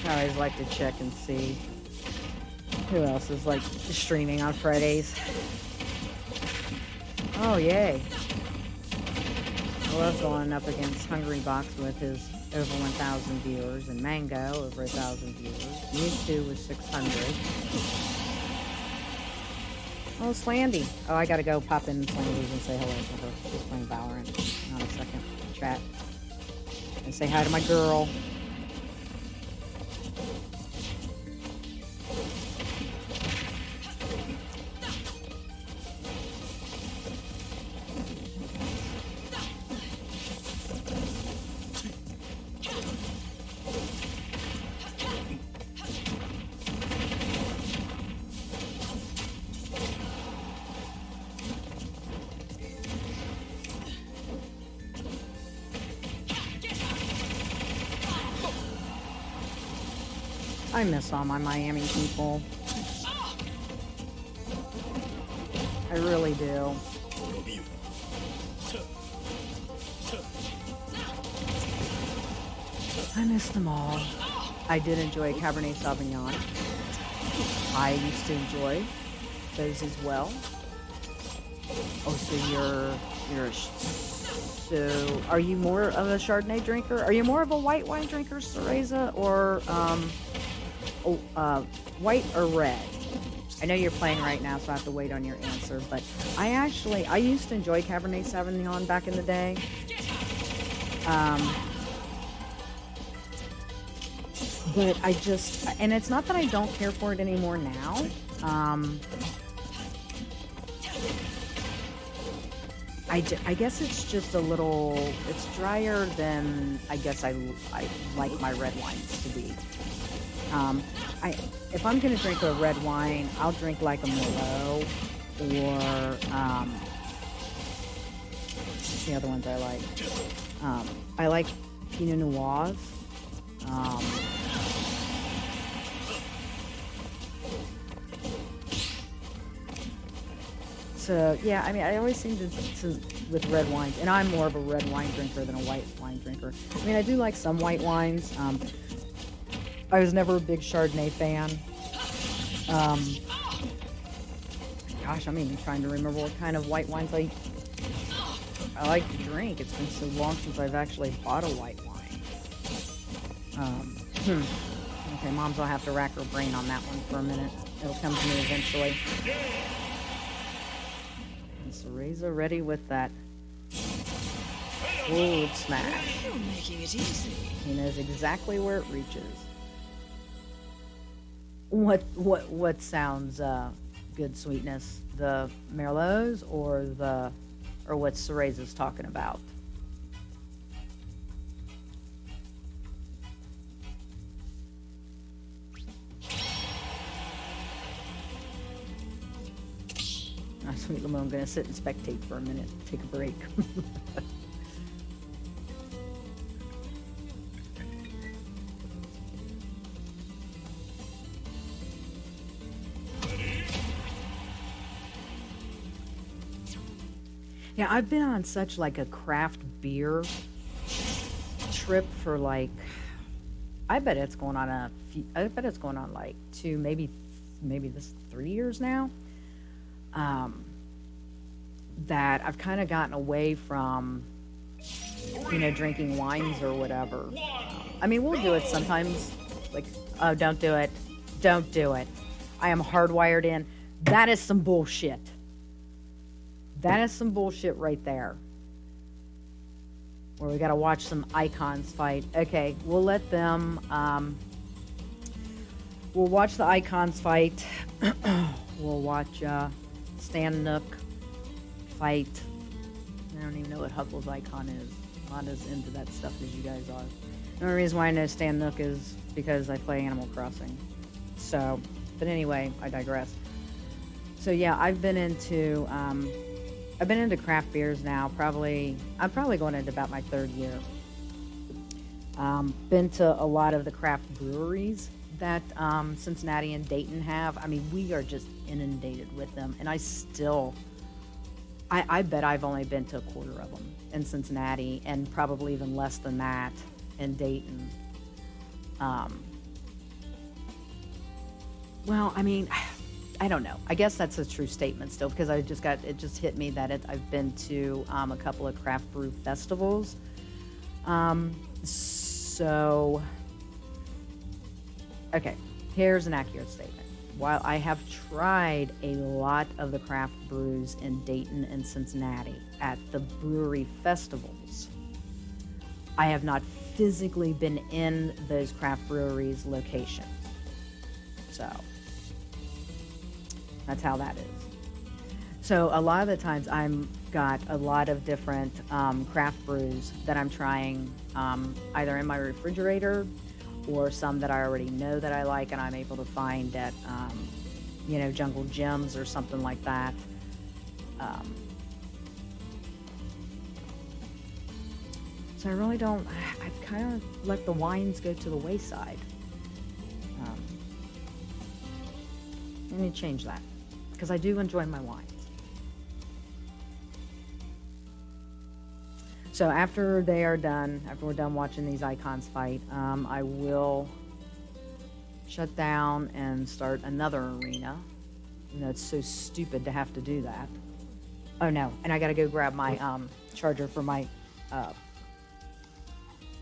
I always like to check and see who else is like streaming on Fridays. Oh, yay. I love going up against Hungry Box with his over 1,000 viewers and Mango over 1,000 viewers. Mewtwo with 600. Oh, Slandy. Oh, I gotta go pop in Slandy's and say hello to her. She's playing Valorant. Hang on a second. Chat. And say hi to my girl. I miss all my Miami people. I really do. I miss them all. I did enjoy Cabernet Sauvignon. I used to enjoy those as well. Oh, so are you more of a Chardonnay drinker? Are you more of a white wine drinker, Cereza, or white or red? I know you're playing right now, so I have to wait on your answer, but I used to enjoy Cabernet Sauvignon back in the day. But and it's not that I don't care for it anymore now. I guess it's just it's drier than I guess I like my red wines to be. If I'm gonna drink a red wine, I'll drink like a Merlot or what's the other ones I like? I like Pinot Noirs. So yeah, I mean, I always seem to with red wines, and I'm more of a red wine drinker than a white wine drinker. I mean, I do like some white wines. I was never a big Chardonnay fan. Gosh, I'm even trying to remember what kind of white wines I like to drink. It's been so long since I've actually bought a white wine. Okay, Mom's will have to rack her brain on that one for a minute. It'll come to me eventually. And Cereza ready with that forward smash. You're making it easy. He knows exactly where it reaches. What sounds good, Sweetness? The Merlots or what Cereza's talking about? Sweet Lemon, I'm gonna sit and spectate for a minute, take a break. Yeah, I've been on such like a craft beer trip for like, I bet it's going on like 2, maybe this 3 years now. That I've kind of gotten away from, drinking wines or whatever. I mean, we'll do it sometimes. Like, oh, don't do it. Don't do it. I am hardwired in. That is some bullshit. That is some bullshit right there. where we got to watch some icons fight. Okay, we'll let them, we'll watch the icons fight. We'll watch Stan Nook fight. I don't even know what Huckle's icon is. I'm not as into that stuff as you guys are. The only reason why I know Stan Nook is because I play Animal Crossing. So, but anyway, I digress. So yeah, I've been into craft beers now. I'm probably going into about my 3rd year. Been to a lot of the craft breweries that Cincinnati and Dayton have. I mean, we are just inundated with them, and I bet I've only been to a quarter of them in Cincinnati, and probably even less than that in Dayton. Well, I mean, I don't know. I guess that's a true statement still, because it just hit me that I've been to a couple of craft brew festivals. So, okay, here's an accurate statement. While I have tried a lot of the craft brews in Dayton and Cincinnati at the brewery festivals, I have not physically been in those craft breweries' locations. So, that's how that is. So a lot of the times I'm got a lot of different craft brews that I'm trying either in my refrigerator or some that I already know that I like and I'm able to find at, Jungle Gyms or something like that. So I really don't, I've kind of let the wines go to the wayside. I need to change that, because I do enjoy my wines. So after we're done watching these icons fight, I will shut down and start another arena. It's so stupid to have to do that. Oh no, and I gotta go grab my charger for my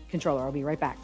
controller. I'll be right back.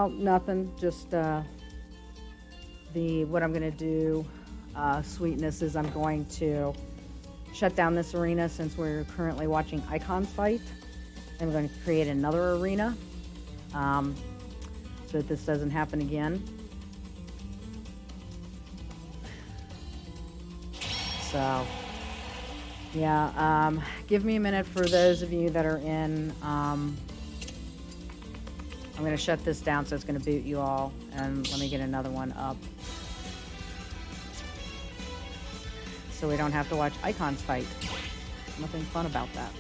Nothing. Just what I'm going to do, Sweetness, is I'm going to shut down this arena since we're currently watching icons fight. And we're going to create another arena so that this doesn't happen again. So, yeah, give me a minute for those of you that are in. I'm going to shut this down so it's going to boot you all, and let me get another one up so we don't have to watch icons fight. Nothing fun about that.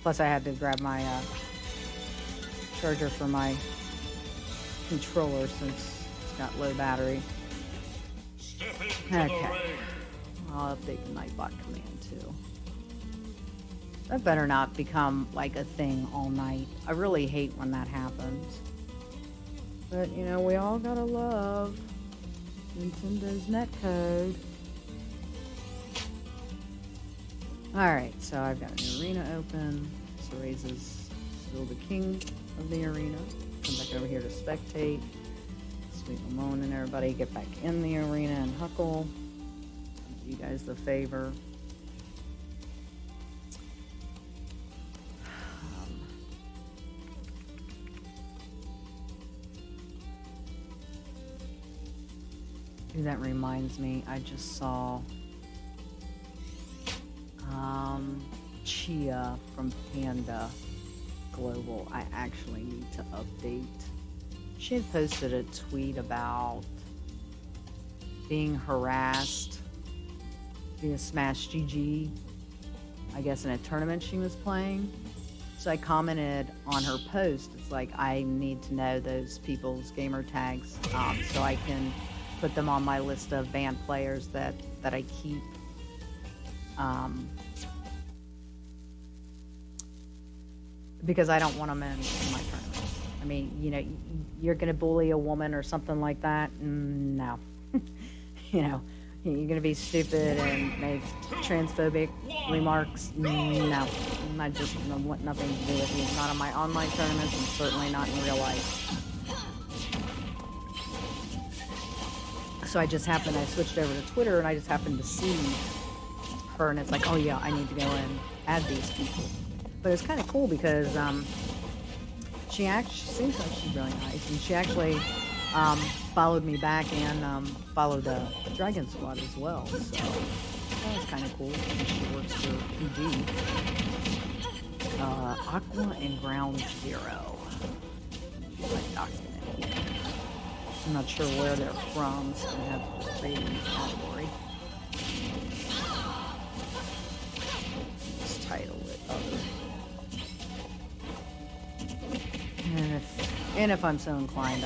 Plus I had to grab my charger for my controller since it's got low battery. Okay. I'll update the Nightbot command too. That better not become like a thing all night. I really hate when that happens. But we all gotta love Nintendo's netcode. Alright, so I've got a new arena open. Cereza's still the king of the arena. Come back over here to spectate. Sweet Lamone and everybody get back in the arena and huckle. Do you guys the favor. That reminds me, I just saw Chia from Panda Global. I actually need to update. She had posted a tweet about being harassed via Smash GG, I guess in a tournament she was playing. So I commented on her post. It's like, I need to know those people's gamer tags so I can put them on my list of banned players that I keep. Because I don't want them in my tournaments. I mean, you know, you're going to bully a woman or something like that? No. You know, you're going to be stupid and make transphobic remarks? No. I just want nothing to do with you. Not on my online tournaments and certainly not in real life. So I switched over to Twitter and I just happened to see her and it's like, oh yeah, I need to go and add these people. But it's kind of cool because she seems like she's really nice, and she actually followed me back and followed the DragonSquad as well. So that was kind of cool because she works for PG. Aqua and Ground Zero. Like document here. I'm not sure where they're from, so I have to create a new category. Let's title it Other. And if I'm so inclined,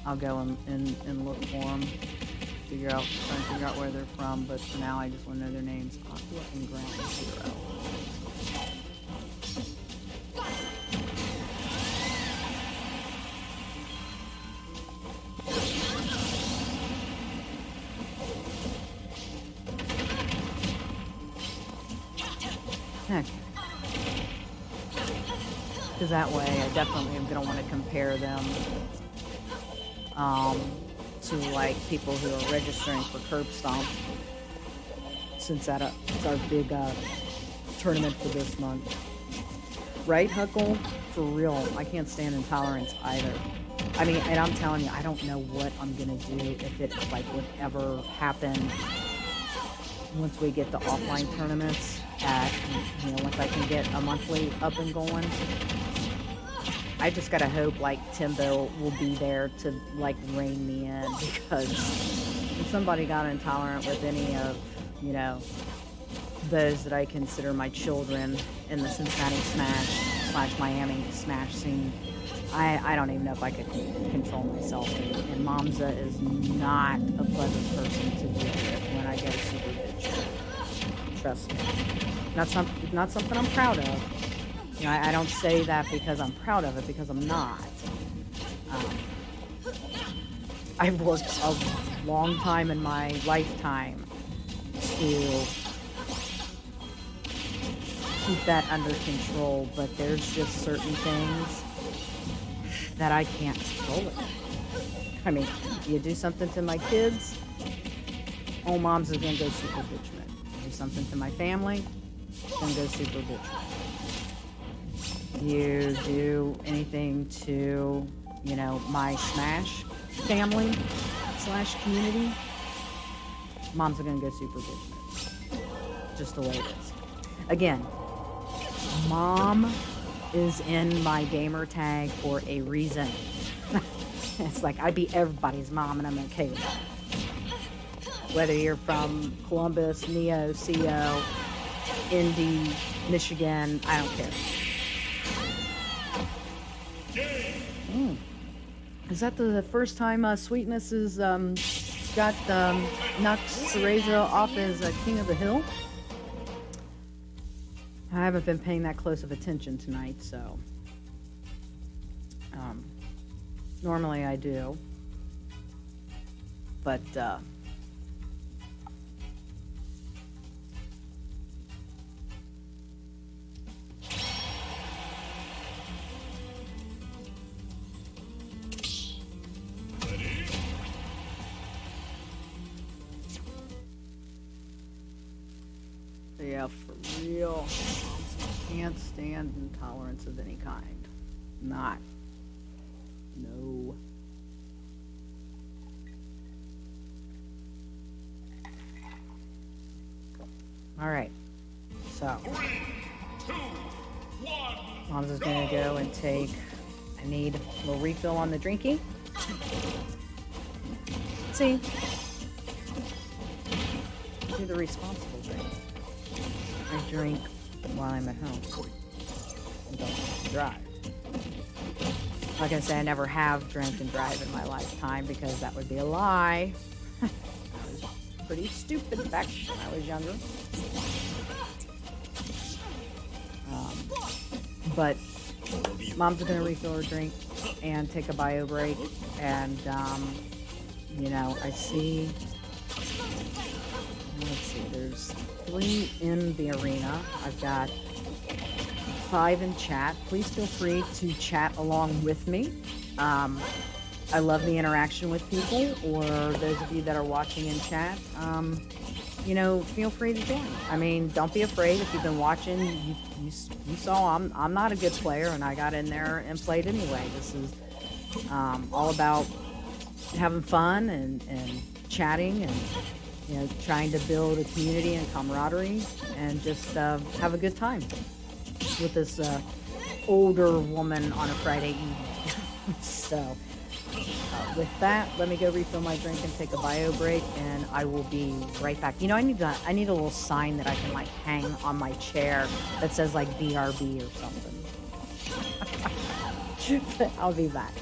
I'll go and look for them, try and figure out where they're from. But for now, I just want to know their names. Aqua and Ground Zero. Okay. Because that way I definitely am going to want to compare them to like people who are registering for Curb Stomp, since it's our big tournament for this month. Right, Huckle? For real, I can't stand intolerance either. I mean, and I'm telling you, I don't know what I'm going to do if it like would ever happen once we get the offline tournaments once I can get a monthly up and going. I just gotta hope like Timbo will be there to like rein me in, because if somebody got intolerant with any of, those that I consider my children in the Cincinnati Smash / Miami Smash scene, I don't even know if I could control myself. And Momza is not a pleasant person to deal with when I go super bitch. Trust me. Not something I'm proud of. I don't say that because I'm proud of it, because I'm not. I've worked a long time in my lifetime to keep that under control, but there's just certain things that I can't control it. I mean, you do something to my kids, Mom's is gonna go super bitchman. Do something to my family, gonna go super bitchman. You do anything to, my Smash family / community, Mom's are gonna go super bitchman. Just the way it is. Again, Mom is in my gamer tag for a reason. It's like I be everybody's mom and I'm okay with that. Whether you're from Columbus, Neo, CO, Indy, Michigan, I don't care. Is that the first time Sweetness has got knocked Cereza off as King of the Hill? I haven't been paying that close of attention tonight, so normally I do, but real. Can't stand intolerance of any kind. Not. No. Alright. So. 3, 2, 1. Mom's is gonna go and take. I need a little refill on the drinky. See? Do the responsible drink. I drink while I'm at home. And don't drive. Like I say, I never have drank and drive in my lifetime because that would be a lie. I was pretty stupid back when I was younger. But Mom's gonna refill her drink and take a bio break, and you know, I see. Let's see. There's 3 in the arena. I've got 5 in chat. Please feel free to chat along with me. I love the interaction with people, or those of you that are watching in chat. You know, feel free to join. I mean, don't be afraid. If you've been watching, you saw I'm not a good player, and I got in there and played anyway. This is all about having fun and chatting and, you know, trying to build a community and camaraderie and just have a good time with this older woman on a Friday evening. So with that, let me go refill my drink and take a bio break, and I will be right back. You know, I need a little sign that I can like hang on my chair that says like BRB or something. I'll be back.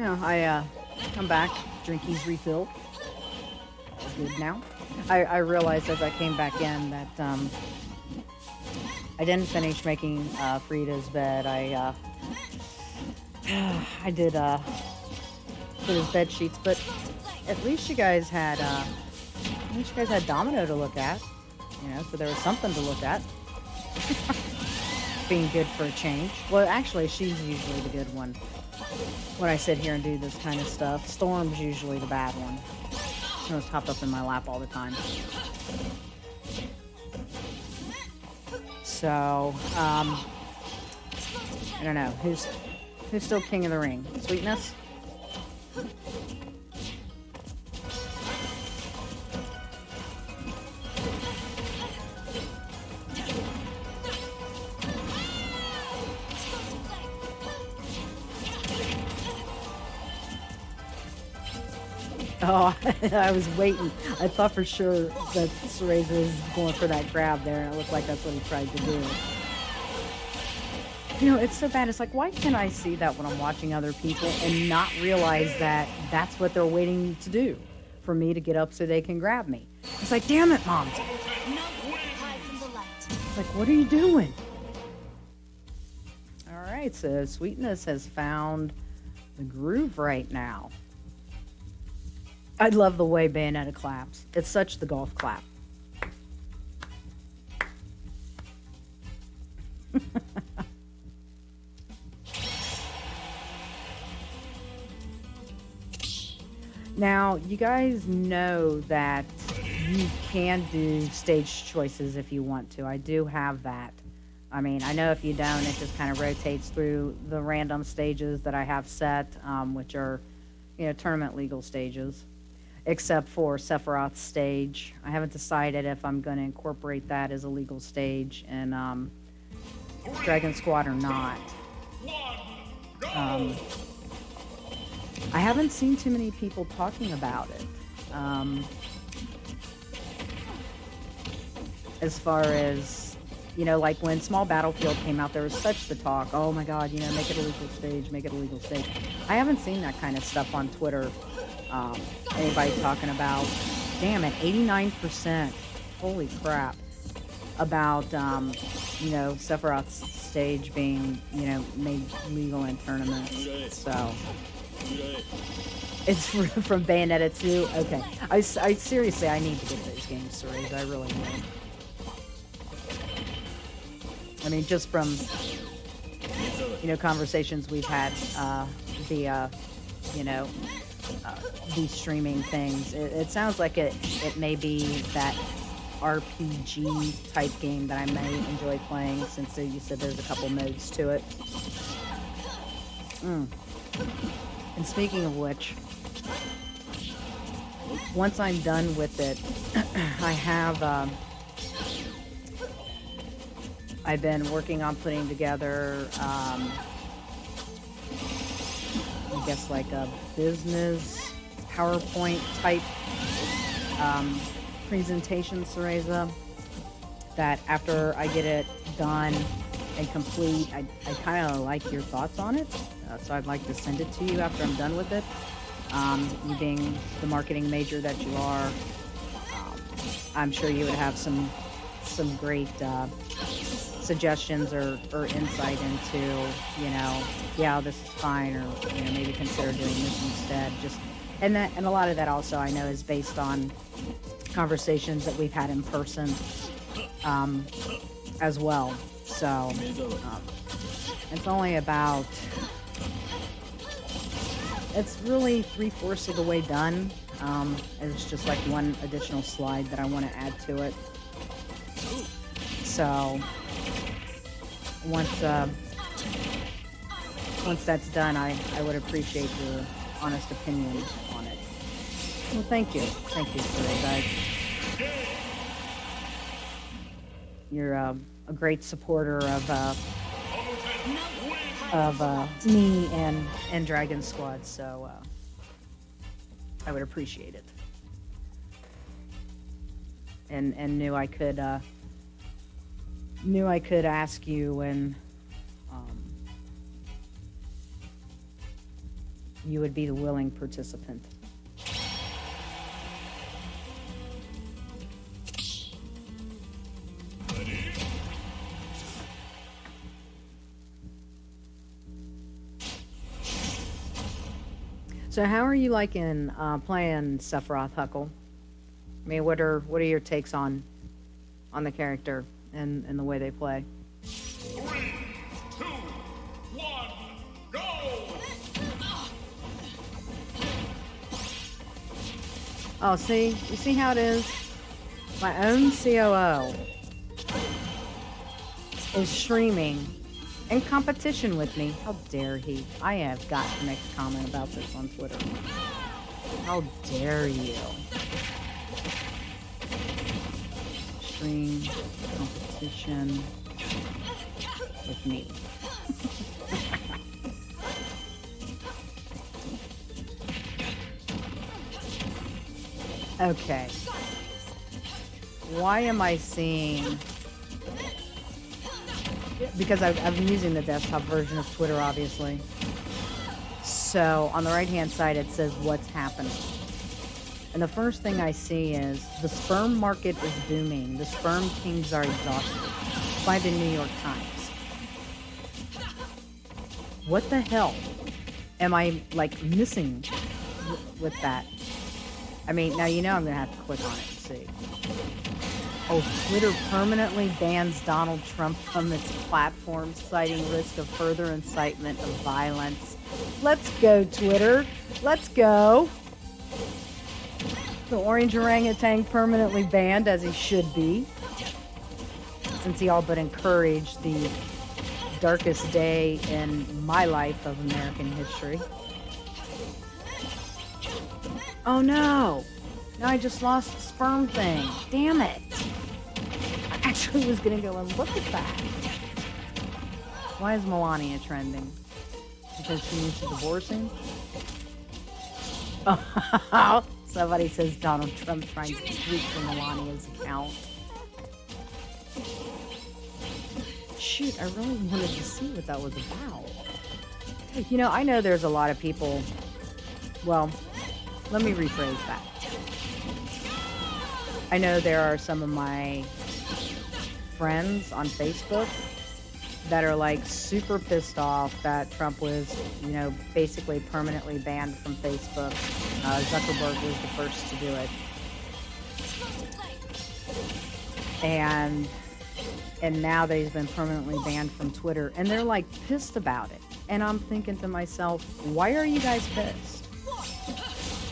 I come back, drinkies refilled. All good now. I realized as I came back in that I didn't finish making Frida's bed. I did put his bed sheets, but at least you guys had Domino to look at. So there was something to look at. Being good for a change. Well, actually, she's usually the good one when I sit here and do this kind of stuff. Storm's usually the bad one. She must hop up in my lap all the time. So, I don't know. Who's still king of the ring? Sweetness? Oh, I was waiting. I thought for sure that Cereza was going for that grab there, and it looked like that's what he tried to do. It's so bad. It's like, why can't I see that when I'm watching other people and not realize that that's what they're waiting to do, for me to get up so they can grab me? It's like, damn it, Mom. It's like, what are you doing? All right, so Sweetness has found the groove right now. I love the way Bayonetta claps. It's such the golf clap. Now, you guys know that you can do stage choices if you want to. I do have that. I mean, I know if you don't, it just kind of rotates through the random stages that I have set, which are, tournament legal stages. Except for Sephiroth's stage. I haven't decided if I'm going to incorporate that as a legal stage in DragonSquad or not. I haven't seen too many people talking about it. As far as, like when Small Battlefield came out, there was such the talk. Oh my God, make it a legal stage, make it a legal stage. I haven't seen that kind of stuff on Twitter. Anybody talking about, damn it, 89%, holy crap, about, Sephiroth's stage being, made legal in tournaments. So, it's from Bayonetta 2. Okay. I seriously, I need to get those games, Cereza. I really do. I mean, just from, conversations we've had via, these streaming things. It sounds like it may be that RPG type game that I may enjoy playing, since you said there's a couple modes to it. And speaking of which, once I'm done with it, I have I've been working on putting together I guess like a business PowerPoint type presentation, Cereza, that after I get it done and complete, I kind of like your thoughts on it. So I'd like to send it to you after I'm done with it. You being the marketing major that you are, I'm sure you would have some great suggestions or insight into, yeah, this is fine, or maybe consider doing this instead. And a lot of that also I know is based on conversations that we've had in person as well. So it's only about, it's really 3/4 of the way done. It's just like one additional slide that I want to add to it. So once that's done, I would appreciate your honest opinion on it. Well, thank you for that. You're a great supporter of me and DragonSquad, so I would appreciate it. And knew I could ask you when you would be the willing participant. So how are you liking playing Sephiroth, Huckle? I mean, what are your takes on the character and the way they play? 3, 2, 1, go! Oh, see? You see how it is? My own COO is streaming in competition with me. How dare he? I have got to make a comment about this on Twitter. How dare you? Stream competition with me. Okay. Why am I seeing... Because I've been using the desktop version of Twitter, obviously. So, on the right-hand side, it says, what's happening? And the first thing I see is, the sperm market is booming. The sperm kings are exhausted. By the New York Times. What the hell am I, like, missing with that? I mean, now you know I'm going to have to click on it and see. Oh, Twitter permanently bans Donald Trump from its platform, citing risk of further incitement of violence. Let's go, Twitter. Let's go. The orange orangutan permanently banned, as he should be, since he all but encouraged the darkest day in my life of American history. Oh no! Now I just lost the sperm thing. Damn it! I actually was gonna go and look at that. Why is Melania trending? Because she needs to divorce him? Oh, somebody says Donald Trump trying to tweet from Melania's account. Shoot, I really wanted to see what that was about. You know, I know there's a lot of people... Well, let me rephrase that. I know there are some of my friends on Facebook that are like super pissed off that Trump was, you know, basically permanently banned from Facebook. Zuckerberg was the first to do it. And now that he's been permanently banned from Twitter, and they're like pissed about it. And I'm thinking to myself, why are you guys pissed?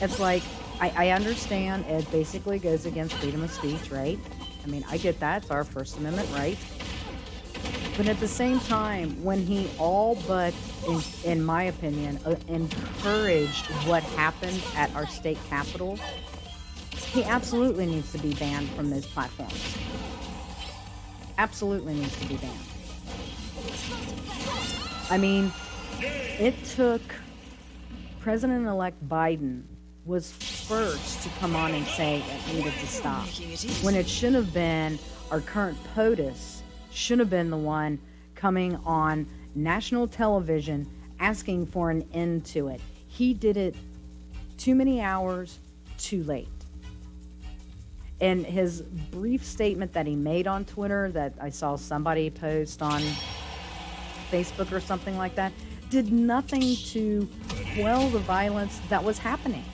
It's like, I understand it basically goes against freedom of speech, right? I mean, I get that. It's our First Amendment right. But at the same time, when he all but, in my opinion, encouraged what happened at our state capitol, he absolutely needs to be banned from those platforms. Absolutely needs to be banned. I mean, it took President-elect Biden was first to come on and say it needed to stop. When it should have been our current POTUS, should have been the one coming on national television asking for an end to it. He did it too many hours, too late. And his brief statement that he made on Twitter that I saw somebody post on Facebook or something like that did nothing to quell the violence that was happening.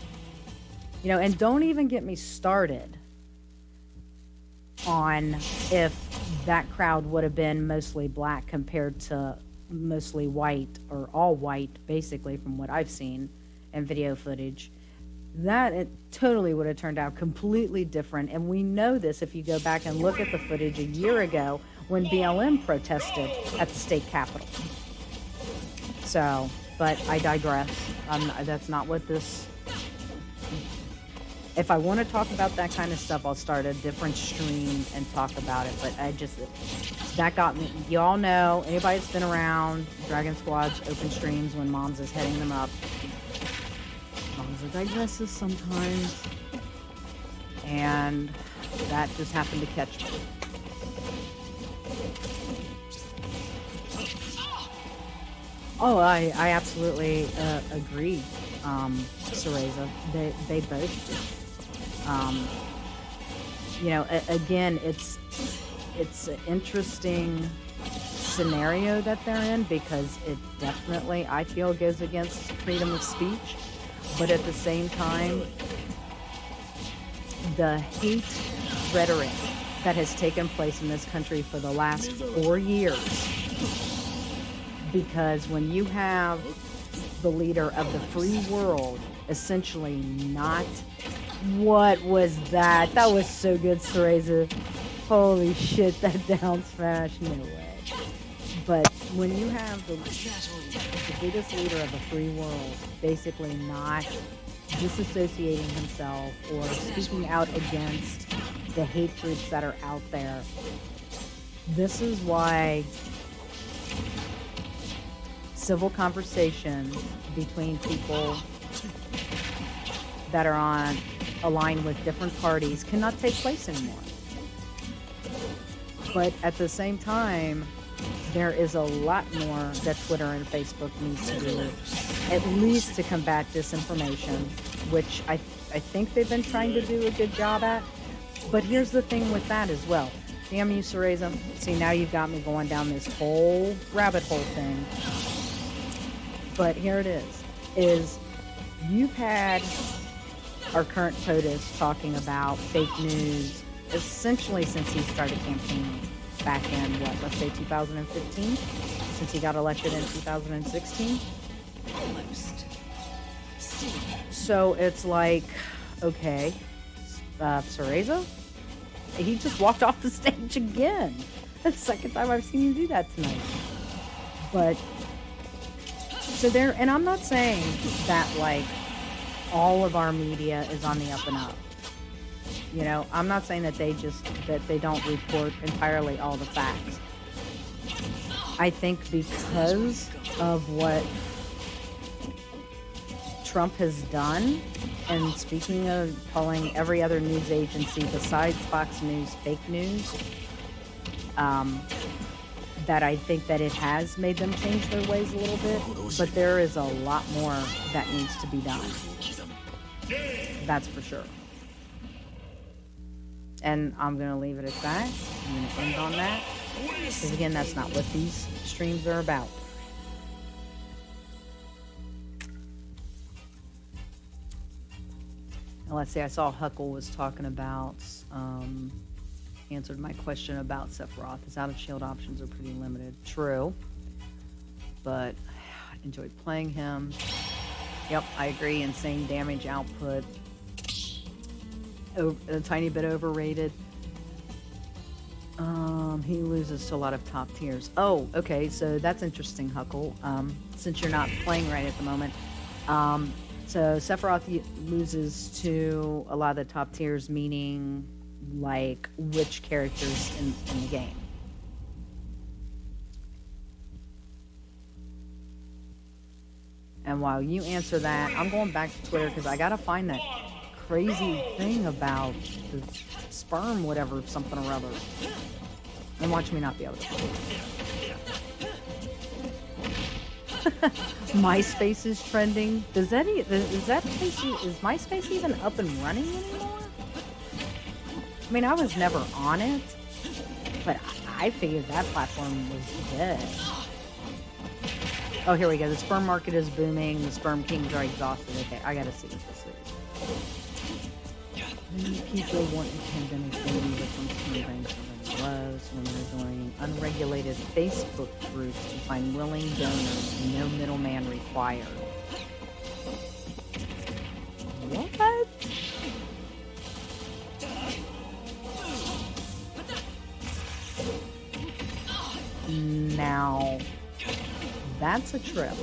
You know, and don't even get me started on if that crowd would have been mostly black compared to mostly white, or all white, basically, from what I've seen in video footage. That it totally would have turned out completely different. And we know this if you go back and look at the footage a year ago when BLM protested at the state capitol. So, but I digress. That's not what this... If I want to talk about that kind of stuff, I'll start a different stream and talk about it. But that got me. You all know, anybody that's been around DragonSquad's open streams when Moms is heading them up. Moms digresses sometimes. And that just happened to catch me. Oh, I absolutely agree, Cereza. They both do. Again, it's an interesting scenario that they're in because it definitely, I feel, goes against freedom of speech. But at the same time, the hate rhetoric that has taken place in this country for the last 4 years, because when you have the leader of the free world essentially not... What was that? That was so good, Cereza. Holy shit, that down smash. No way. But when you have the biggest leader of the free world basically not disassociating himself or speaking out against the hate groups that are out there, this is why civil conversations between people that are aligned with different parties cannot take place anymore. But at the same time, there is a lot more that Twitter and Facebook needs to do, at least to combat disinformation, which I think they've been trying to do a good job at. But here's the thing with that as well. Damn you, Cereza. See, now you've got me going down this whole rabbit hole thing. But here it is you've had our current POTUS talking about fake news essentially since he started campaigning back in, let's say 2015, since he got elected in 2016. So it's like, okay, Cereza? He just walked off the stage again. That's the second time I've seen him do that tonight. But, so there, and I'm not saying that, like, all of our media is on the up and up. You know, I'm not saying that they don't report entirely all the facts. I think because of what Trump has done, and speaking of calling every other news agency besides Fox News fake news, that I think that it has made them change their ways a little bit, but there is a lot more that needs to be done. That's for sure. And I'm going to leave it at that. I'm going to end on that. Because again, that's not what these streams are about. Now, let's see, I saw Huckle was talking about, answered my question about Sephiroth. His out of shield options are pretty limited. True. But I enjoyed playing him. Yep, I agree. Insane damage output. A tiny bit overrated. He loses to a lot of top tiers. Oh, okay, so that's interesting, Huckle. Since you're not playing right at the moment. So Sephiroth loses to a lot of the top tiers, meaning like which characters in the game? And while you answer that, I'm going back to Twitter because I gotta find that crazy thing about the sperm, whatever, something or other. And watch me not be able to. MySpace is trending. Is MySpace even up and running anymore? I mean, I was never on it, but I figured that platform was dead. Oh, here we go. The sperm market is booming. The sperm kings are exhausted. Okay, I gotta see what this is. Many people want a pandemic baby, but some sperm banks already was. Women are joining unregulated Facebook groups to find willing donors. No middleman required. What? Now, that's a trip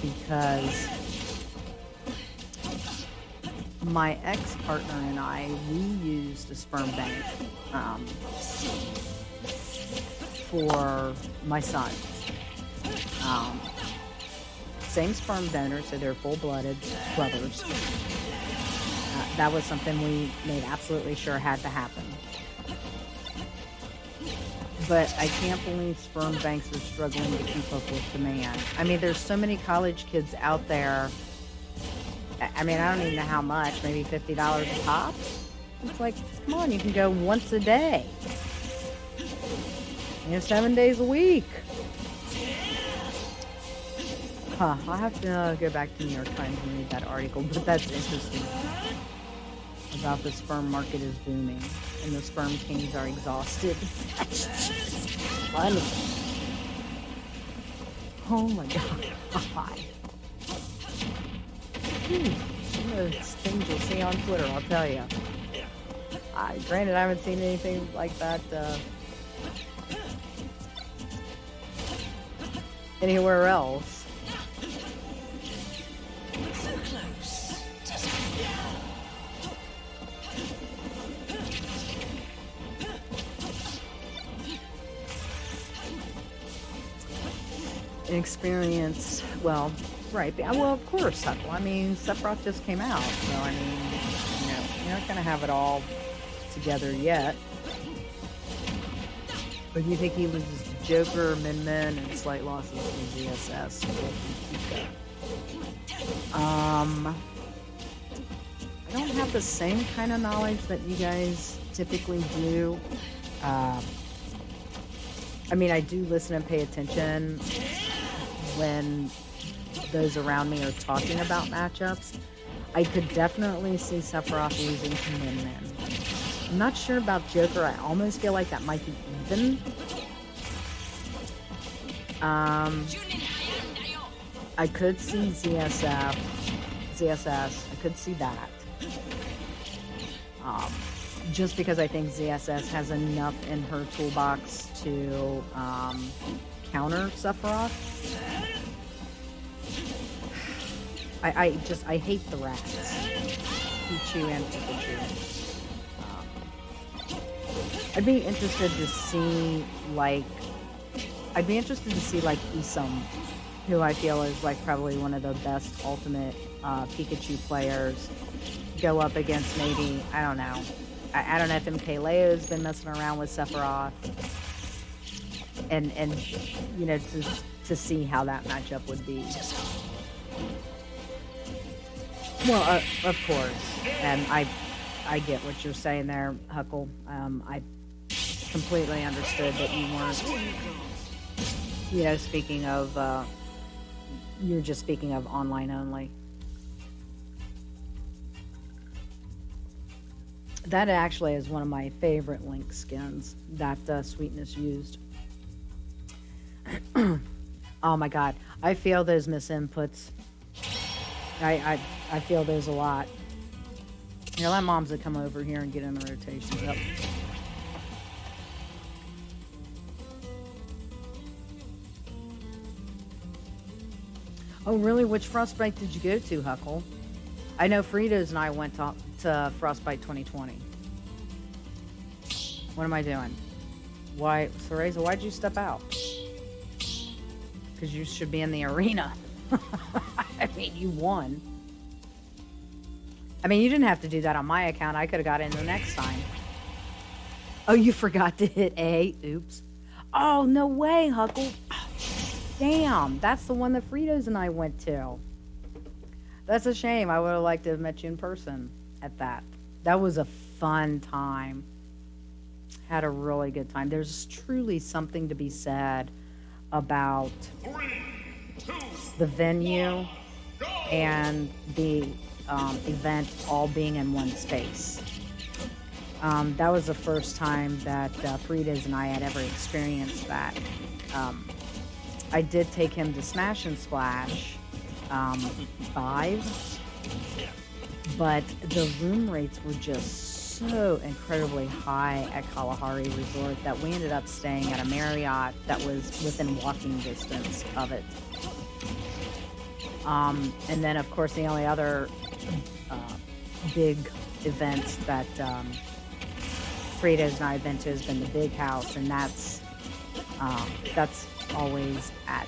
because my ex-partner and I, we used a sperm bank for my sons. Same sperm donor, so they're full-blooded brothers. That was something we made absolutely sure had to happen. but I can't believe sperm banks are struggling to keep up with demand. I mean, there's so many college kids out there. I mean, I don't even know how much, maybe $50 a pop? It's like, come on, you can go once a day. 7 days a week. Huh, I'll have to go back to New York Times and read that article, but that's interesting. About the sperm market is booming, and the sperm kings are exhausted. Funny. Oh my god. Some of those things you'll see on Twitter, I'll tell you. Granted, I haven't seen anything like that anywhere else. So close. Experience, well, right. Well, of course, Huckle. I mean, Sephiroth just came out, so I mean, you're not going to have it all together yet. But do you think he loses to Joker, Min Min, and slight losses to ZSS? I don't have the same kind of knowledge that you guys typically do. I mean, I do listen and pay attention when those around me are talking about matchups. I could definitely see Sephiroth losing to Min Min. I'm not sure about Joker. I almost feel like that might be even. I could see ZSS. I could see that. Just because I think ZSS has enough in her toolbox to counter Sephiroth. I hate the rats. Pichu and Pikachu. I'd be interested to see like Isum, who I feel is like probably one of the best ultimate Pikachu players, go up against maybe, I don't know. I don't know if MKLeo's been messing around with Sephiroth. And to see how that matchup would be. Well, of course, and I get what you're saying there, Huckle. I completely understood that you weren't, speaking of, you're just speaking of online only. That actually is one of my favorite Link skins that Sweetness used. Oh my god, I feel those misinputs. I feel those a lot. Let moms that come over here and get in the rotation. Yep. Oh really? Which Frostbite did you go to, Huckle? I know Fritos and I went to Frostbite 2020. What am I doing? Why, Cereza, why'd you step out? Because you should be in the arena. I mean, you won. I mean, you didn't have to do that on my account. I could have got in the next time. Oh, you forgot to hit A? Oops. Oh, no way, Huckle. Oh, damn, that's the one that Fritos and I went to. That's a shame. I would have liked to have met you in person at that. That was a fun time. Had a really good time. There's truly something to be said about the venue and the event all being in one space. That was the first time that Fritas and I had ever experienced that. I did take him to Smash and Splash 5, but the room rates were just so incredibly high at Kalahari Resort that we ended up staying at a Marriott that was within walking distance of it. And then, of course, the only other big events that Fritos and I have been to has been the Big House, and that's always at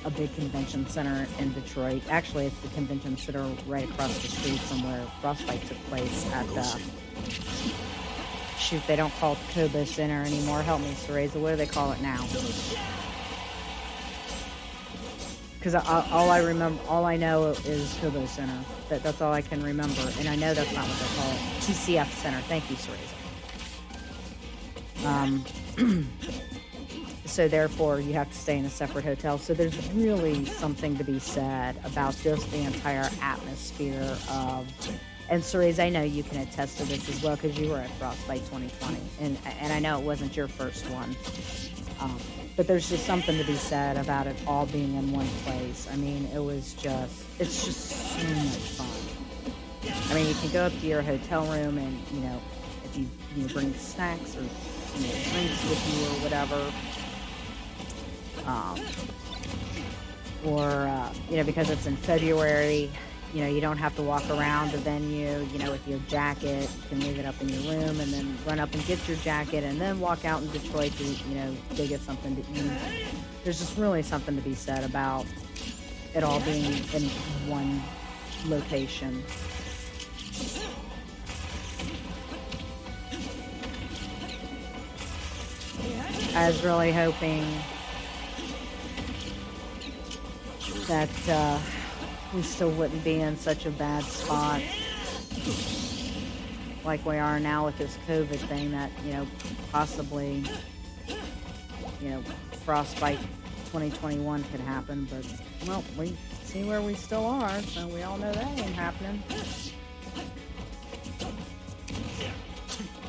a big convention center in Detroit. Actually, it's the convention center right across the street from where Frostbite took place at shoot, they don't call it the Kobo Center anymore. Help me, Cereza. What do they call it now? Because all I remember, all I know is Kobo Center. That's all I can remember, and I know that's not what they call it. TCF Center. Thank you, Cereza. So therefore, you have to stay in a separate hotel. So there's really something to be said about just the entire atmosphere of. And Cereza, I know you can attest to this as well because you were at Frostbite 2020, and I know it wasn't your first one. But there's just something to be said about it all being in one place. I mean, it's just so much fun. I mean, you can go up to your hotel room and, you know, if you bring snacks or, you know, drinks with you or whatever. You know, because it's in February, you know, you don't have to walk around the venue, you know, with your jacket. You can leave it up in your room and then run up and get your jacket and then walk out in Detroit to, you know, go get something to eat. There's just really something to be said about it all being in one location. I was really hoping that we still wouldn't be in such a bad spot like we are now with this COVID thing, that, you know, possibly, you know, Frostbite 2021 could happen, but, well, we see where we still are, so we all know that ain't happening.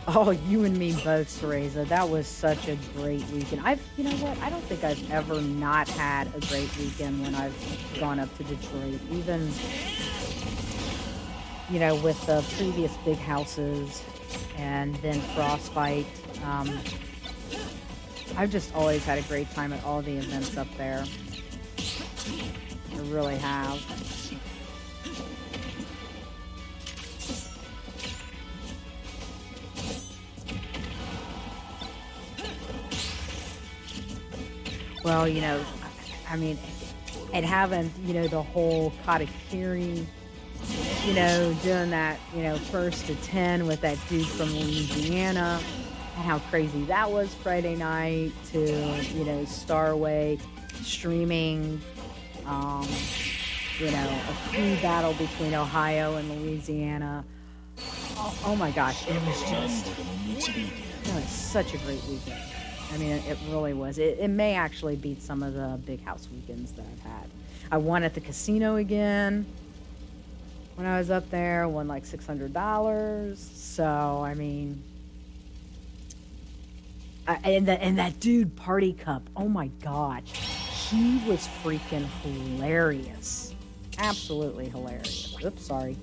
Oh, you and me both, Cereza. That was such a great weekend. You know what? I don't think I've ever not had a great weekend when I've gone up to Detroit. Even, you know, with the previous big houses and then Frostbite. I've just always had a great time at all the events up there. I really have. Well, you know, I mean, and having, you know, the whole Katakiri, you know, doing that, you know, 1st to 10 with that dude from Louisiana, and how crazy that was Friday night, to, you know, Starway streaming, you know, a free battle between Ohio and Louisiana. Oh my gosh, it was such a great weekend. I mean, it really was. It may actually beat some of the big house weekends that I've had. I won at the casino again when I was up there. Won like $600. So, I mean, and that dude, Party Cup. Oh my gosh, he was freaking hilarious. Absolutely hilarious. Oops, sorry.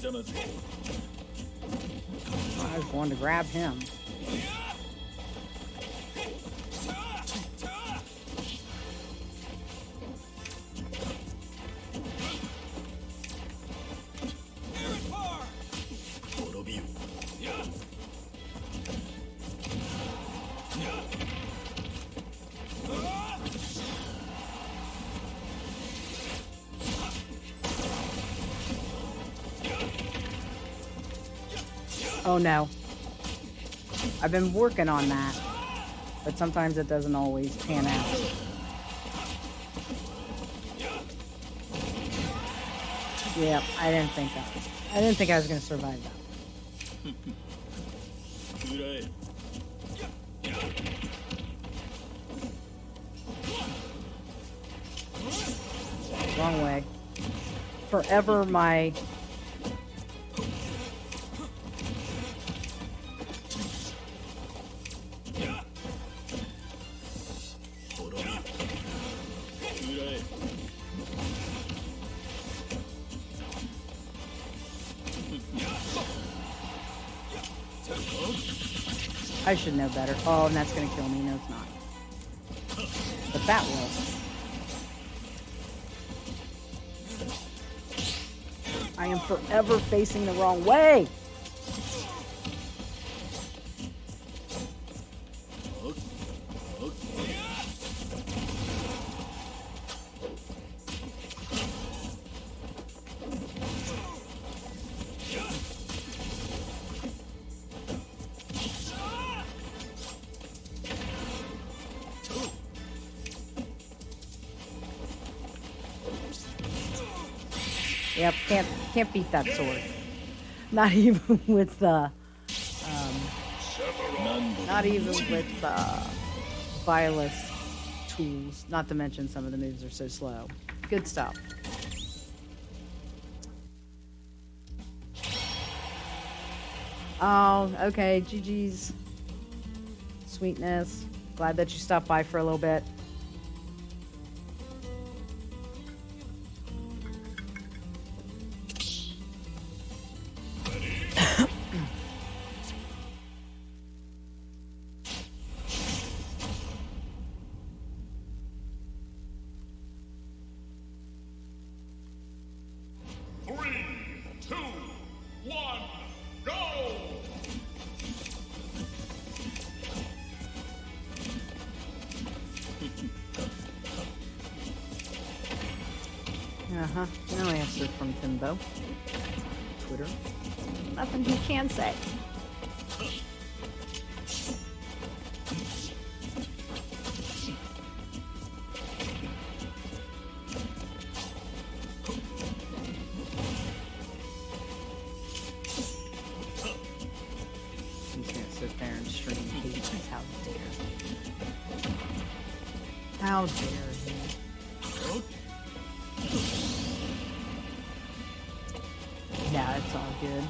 I was going to grab him. Oh no. I've been working on that, but sometimes it doesn't always pan out. Yeah, I didn't think I was going to survive that. Wrong way. Forever my I should know better. Oh, and that's gonna kill me. No, it's not. But that will. I am forever facing the wrong way. Yep, can't beat that sword. Not even with Violet's tools. Not to mention some of the moves are so slow. Good stuff. Oh, okay. GG's. Sweetness. Glad that you stopped by for a little bit. No answer from Timbo. Twitter. Nothing he can say. He's gonna sit there and stream Hades. How dare. How dare he? Yeah, it's all good.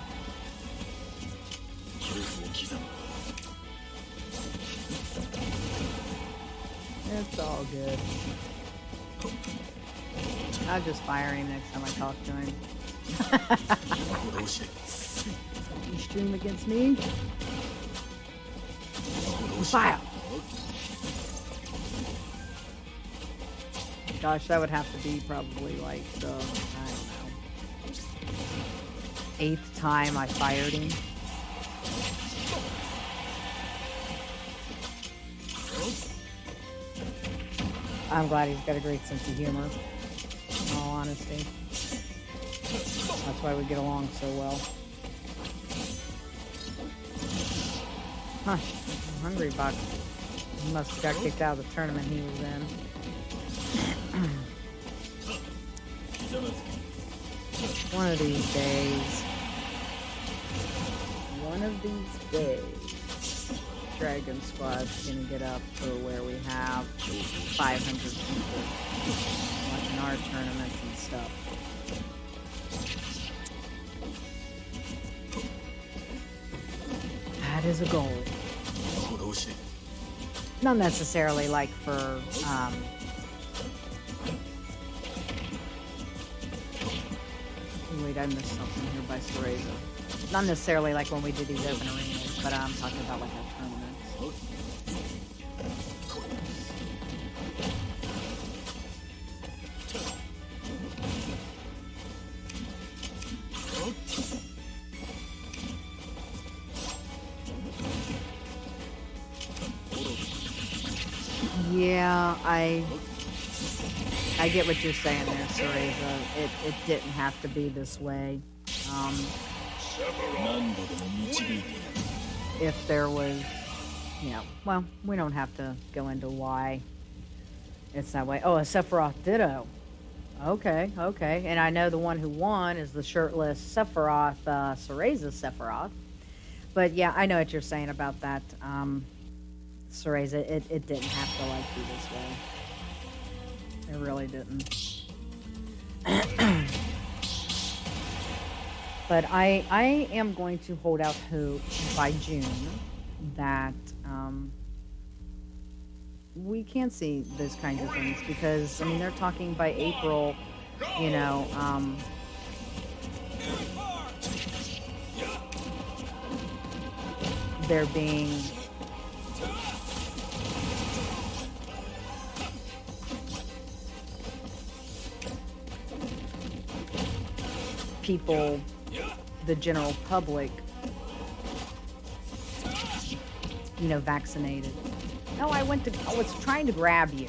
It's all good. I'll just fire him next time I talk to him. You stream against me? Fire! Gosh, that would have to be probably like the, I don't know, 8th time I fired him. I'm glad he's got a great sense of humor, in all honesty. That's why we get along so well. Huh, I'm hungry, Buck. He must have got kicked out of the tournament he was in. One of these days, Dragon Squad's gonna get up to where we have 500 people watching our tournaments and stuff. That is a goal. Not necessarily like for, wait, I missed something here by Cereza. Not necessarily like when we do these open arenas, but I'm talking about like our tournaments. Yeah, I get what you're saying there, Cereza. It didn't have to be this way. If there was, you know, well, we don't have to go into why it's that way. Oh, a Sephiroth Ditto. Okay. And I know the one who won is the shirtless Sephiroth, Cereza Sephiroth. But yeah, I know what you're saying about that. Cereza, it didn't have to like be this way. It really didn't. But I am going to hold out hope by June that we can see those kinds of things, because I mean they're talking by April, you know, there being people, the general public, you know, vaccinated. No, I was trying to grab you.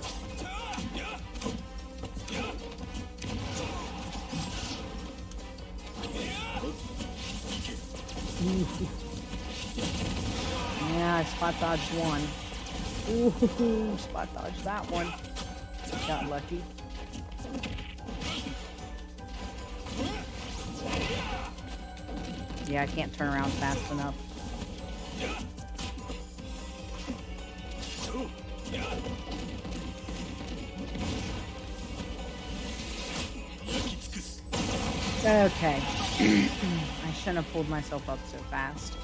Yeah, I spot dodged one. Ooh, spot dodged that one. Got lucky. Yeah, I can't turn around fast enough. Okay. I shouldn't have pulled myself up so fast.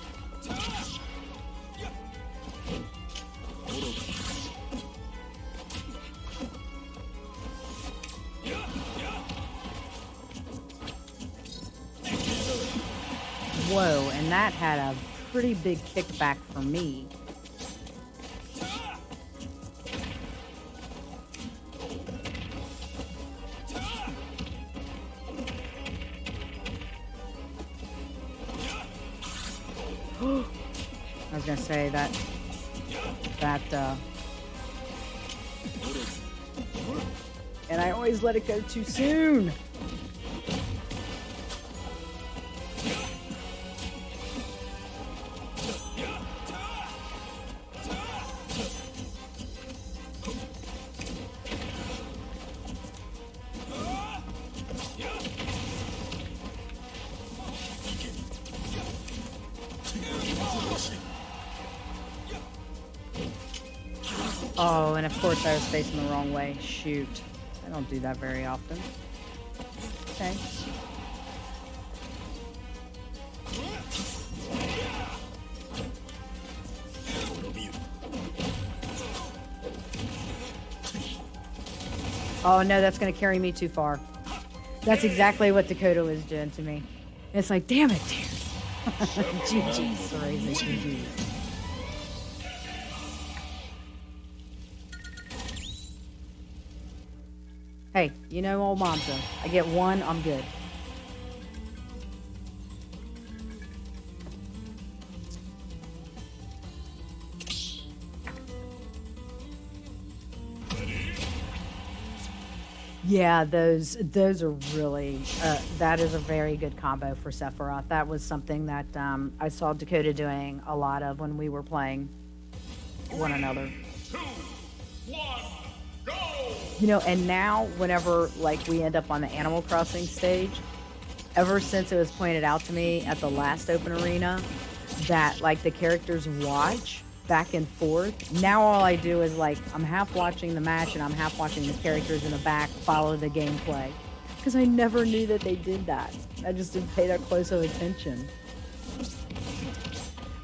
Whoa, and that had a pretty big kickback for me. I was gonna say that and I always let it go too soon. Oh, and of course I was facing the wrong way. Shoot. I don't do that very often. Okay. Oh no, that's gonna carry me too far. That's exactly what Dakota was doing to me. It's like, damn it, dude. GG's, sorry, GG's. Hey, you know old mantra. I get one, I'm good. Yeah, those are really, that is a very good combo for Sephiroth. That was something that I saw Dakota doing a lot of when we were playing one another. 2, 1, go! You know, and now whenever like we end up on the Animal Crossing stage, ever since it was pointed out to me at the last open arena that like the characters watch back and forth, now all I do is like I'm half watching the match and I'm half watching the characters in the back follow the gameplay, because I never knew that they did that. I just didn't pay that close of attention.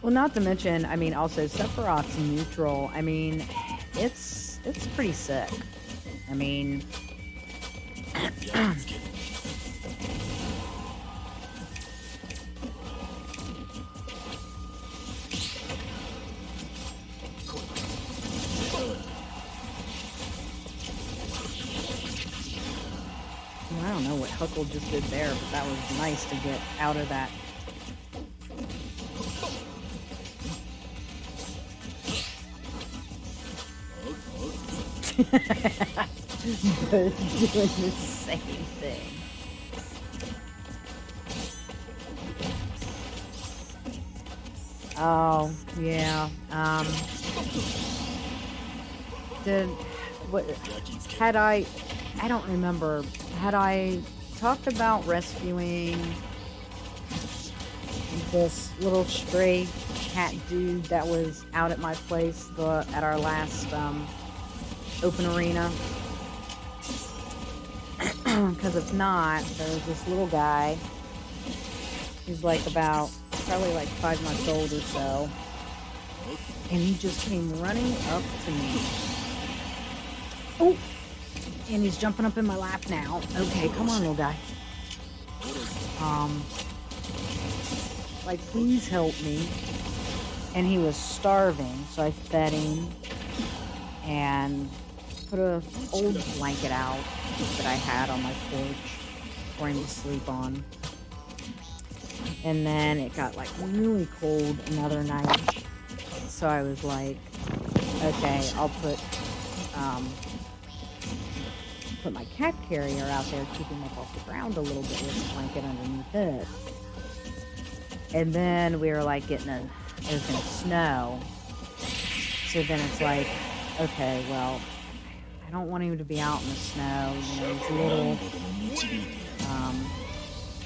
Well, not to mention, I mean, also Sephiroth's neutral. I mean, it's pretty sick. I mean, I don't know what Huckle just did there, but that was nice to get out of that. Both doing the same thing. Oh, yeah. I don't remember. Had I talked about rescuing this little stray cat dude that was out at my place at our last open arena? Because if not, there's this little guy. He's like probably like 5 months old or so. And he just came running up to me. Oh! And he's jumping up in my lap now. Okay, come on, little guy. Like, please help me. And he was starving, so I fed him and put an old blanket out that I had on my porch for him to sleep on. And then it got like really cold another night. So I was like, okay, I'll put my cat carrier out there, keep him up off the ground a little bit with a blanket underneath it. And then we were like it was gonna snow. So then it's like, okay, well, I don't want him to be out in the snow. You know, he's a little,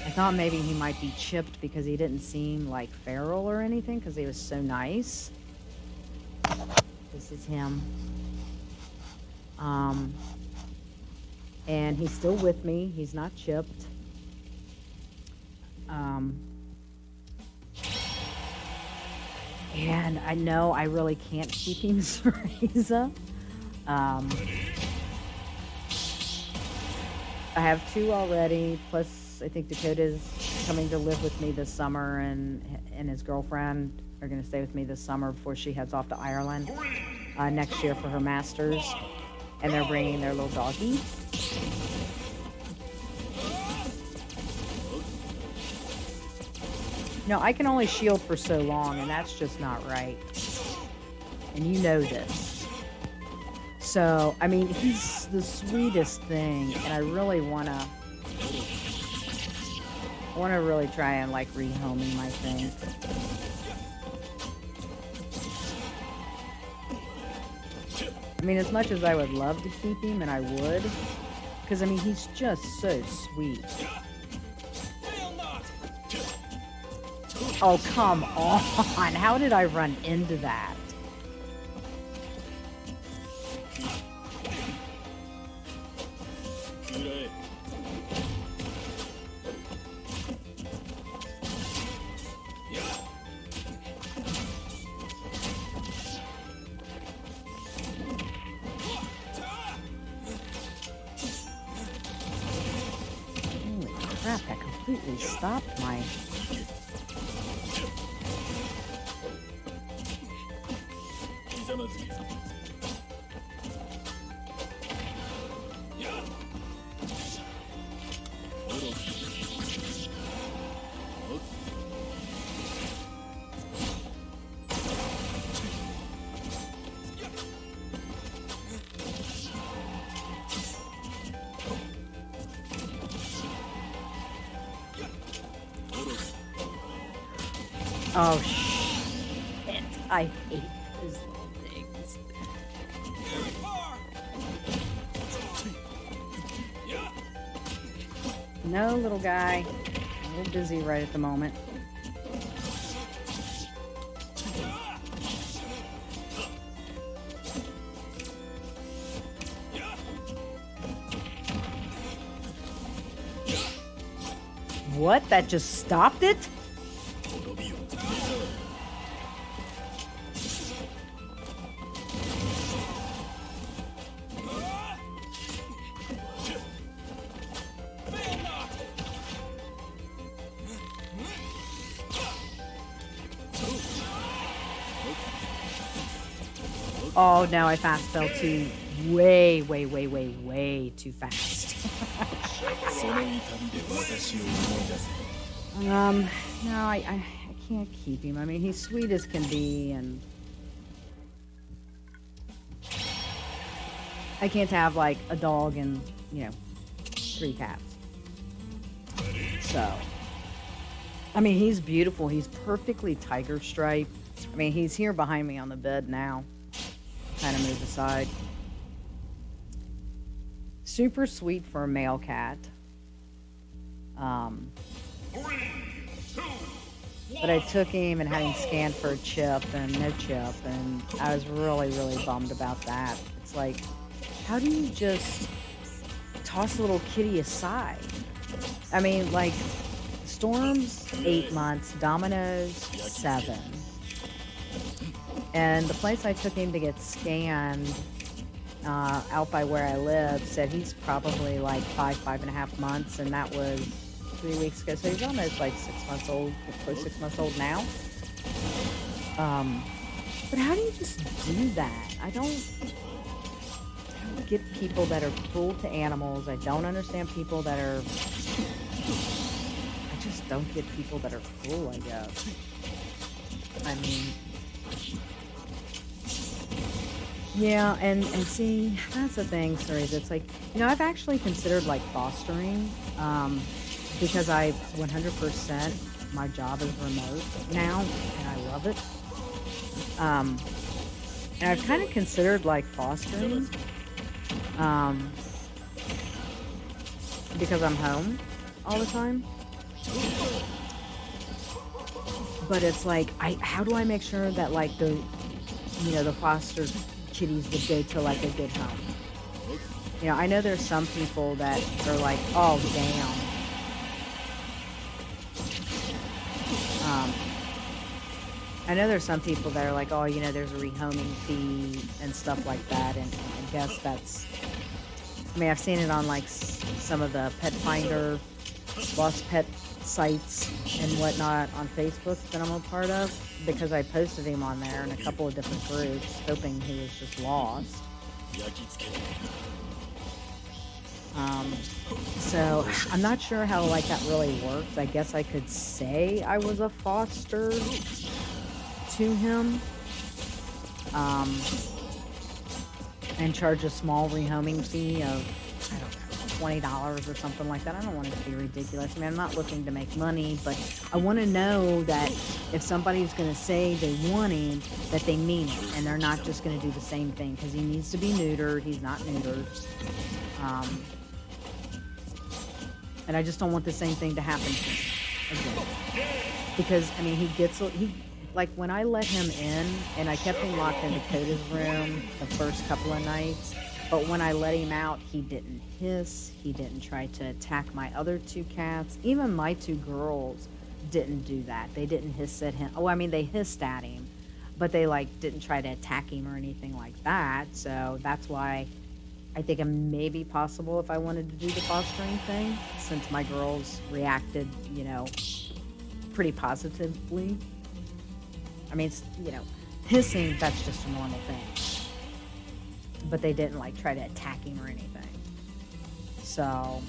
I thought maybe he might be chipped because he didn't seem like feral or anything because he was so nice. This is him. And he's still with me. He's not chipped. And I know I really can't keep him, Cereza. I have 2 already, plus I think Dakota's coming to live with me this summer, and his girlfriend are going to stay with me this summer before she heads off to Ireland next year for her master's. And they're bringing their little doggy. No, I can only shield for so long, and that's just not right. And you know this. So, I mean, he's the sweetest thing, and I really want to really try and, like, rehome him, I think. I mean, as much as I would love to keep him, and I would, because, I mean, he's just so sweet. Oh, come on. How did I run into that? Holy crap, that completely stopped my... Oh, shit. I hate those little things. No, little guy. A little busy right at the moment. What? That just stopped it? Oh, now I fast fell too way too fast. No, I can't keep him. I mean, he's sweet as can be, and I can't have like a dog and, 3 cats. So, I mean, he's beautiful. He's perfectly tiger striped. I mean, he's here behind me on the bed now. Kind of move aside. Super sweet for a male cat. But I took him and had him scanned for a chip, and no chip, and I was really bummed about that. It's like, how do you just toss a little kitty aside? I mean, like, Storm's 8 months, Domino's 7. And the place I took him to get scanned out by where I live said he's probably like 5.5 months, and that was 3 weeks ago. So he's almost like 6 months old, close to 6 months old now. But how do you just do that? I don't get people that are cruel to animals. I don't understand people that are... I just don't get people that are cool, I guess. I mean, yeah, and see, that's the thing, Cerise. It's like, I've actually considered like fostering, because I 100% my job is remote now, and I love it. And I've kind of considered like fostering, because I'm home all the time. But it's like, how do I make sure that like the foster kitties would go to like a good home? I know there's some people that are like, oh damn. I know there's some people that are like, oh, there's a rehoming fee and stuff like that, and I guess that's, I've seen it on like some of the pet finder, lost pet sites and whatnot on Facebook that I'm a part of, because I posted him on there in a couple of different groups, hoping he was just lost. So I'm not sure how like that really works. I guess I could say I was a foster to him, and charge a small rehoming fee of, I don't know, $20 or something like that. I don't want it to be ridiculous. I'm not looking to make money, but I want to know that if somebody's going to say they want him, that they mean it, and they're not just going to do the same thing, because he needs to be neutered. He's not neutered. And I just don't want the same thing to happen to him again. Because, he like, when I let him in, and I kept him locked into Coda's room the first couple of nights, but when I let him out, he didn't hiss, he didn't try to attack my other two cats. Even my two girls didn't do that. They didn't hiss at him. Oh, they hissed at him, but they, like, didn't try to attack him or anything like that. So that's why I think it may be possible if I wanted to do the fostering thing, since my girls reacted, pretty positively. Hissing, that's just a normal thing. But they didn't, like, try to attack him or anything. So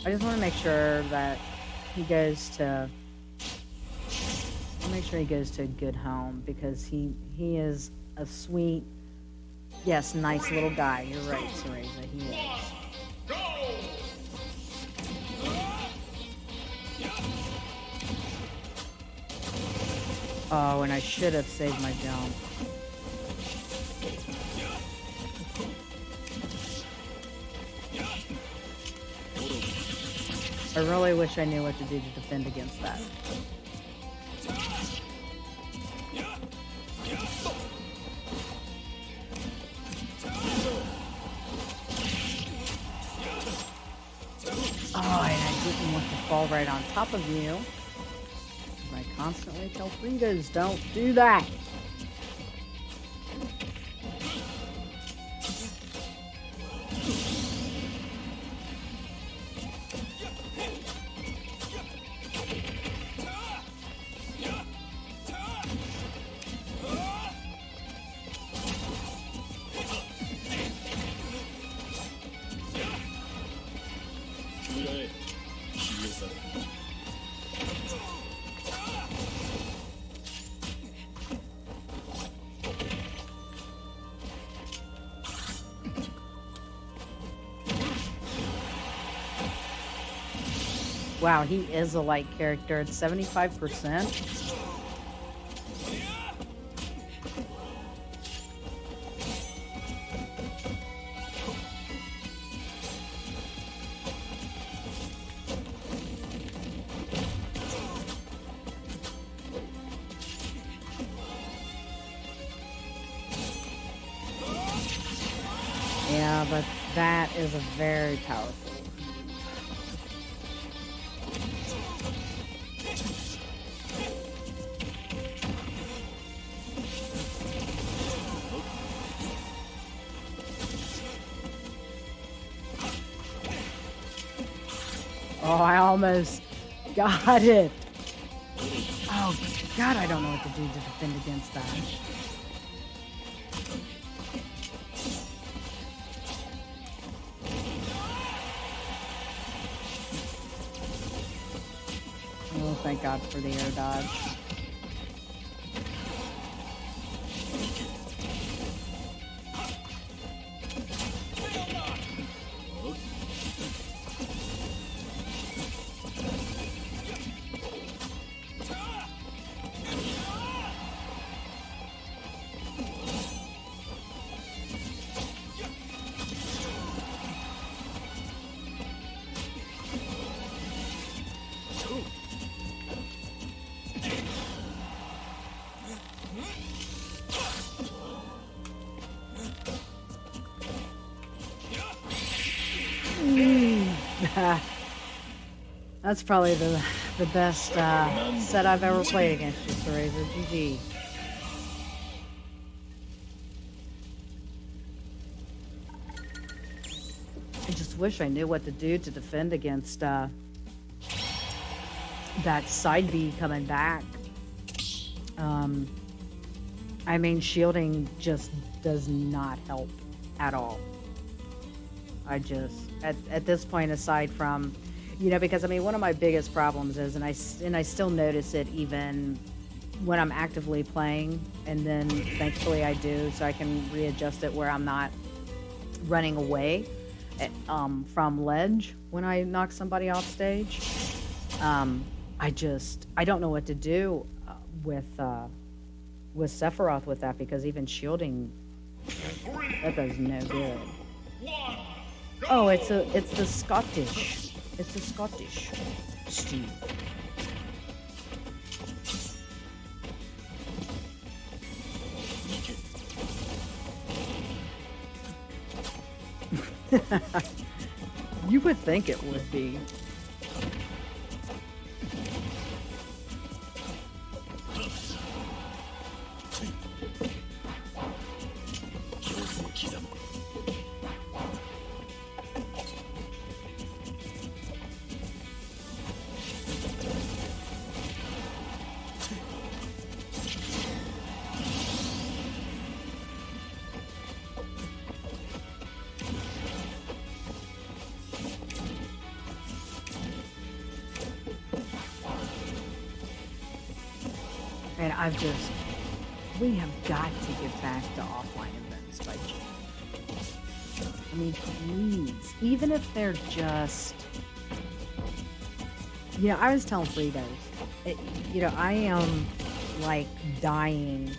I just want to make sure that he goes to... I'll make sure he goes to a good home, because he is a sweet, yes, nice little guy. You're right, Cereza, he is. Oh, and I should have saved my jump. I really wish I knew what to do to defend against that. Oh, and I didn't want to fall right on top of you. I constantly tell Fritos, don't do that. Wow, he is a light character. It's 75%. Yeah, but that is a very powerful. Oh, I almost got it. Oh, God, I don't know what to do to defend against that. thank God for the air dodge. That's probably the best set I've ever played against you, Razor. GG. I just wish I knew what to do to defend against that side B coming back. I mean, shielding just does not help at all. I just, at this point, aside from, you know, because I mean, one of my biggest problems is, and I still notice it even when I'm actively playing, and then thankfully I do, so I can readjust it where I'm not running away from ledge when I knock somebody off stage. I don't know what to do with Sephiroth with that, because even shielding, that does no good. Oh, it's the Scottish. It's the Scottish stew. You would think it would be. And we have got to get back to offline events by June. I mean, please, even if they're just, you know, I was telling Fritos, you know, I am like dying,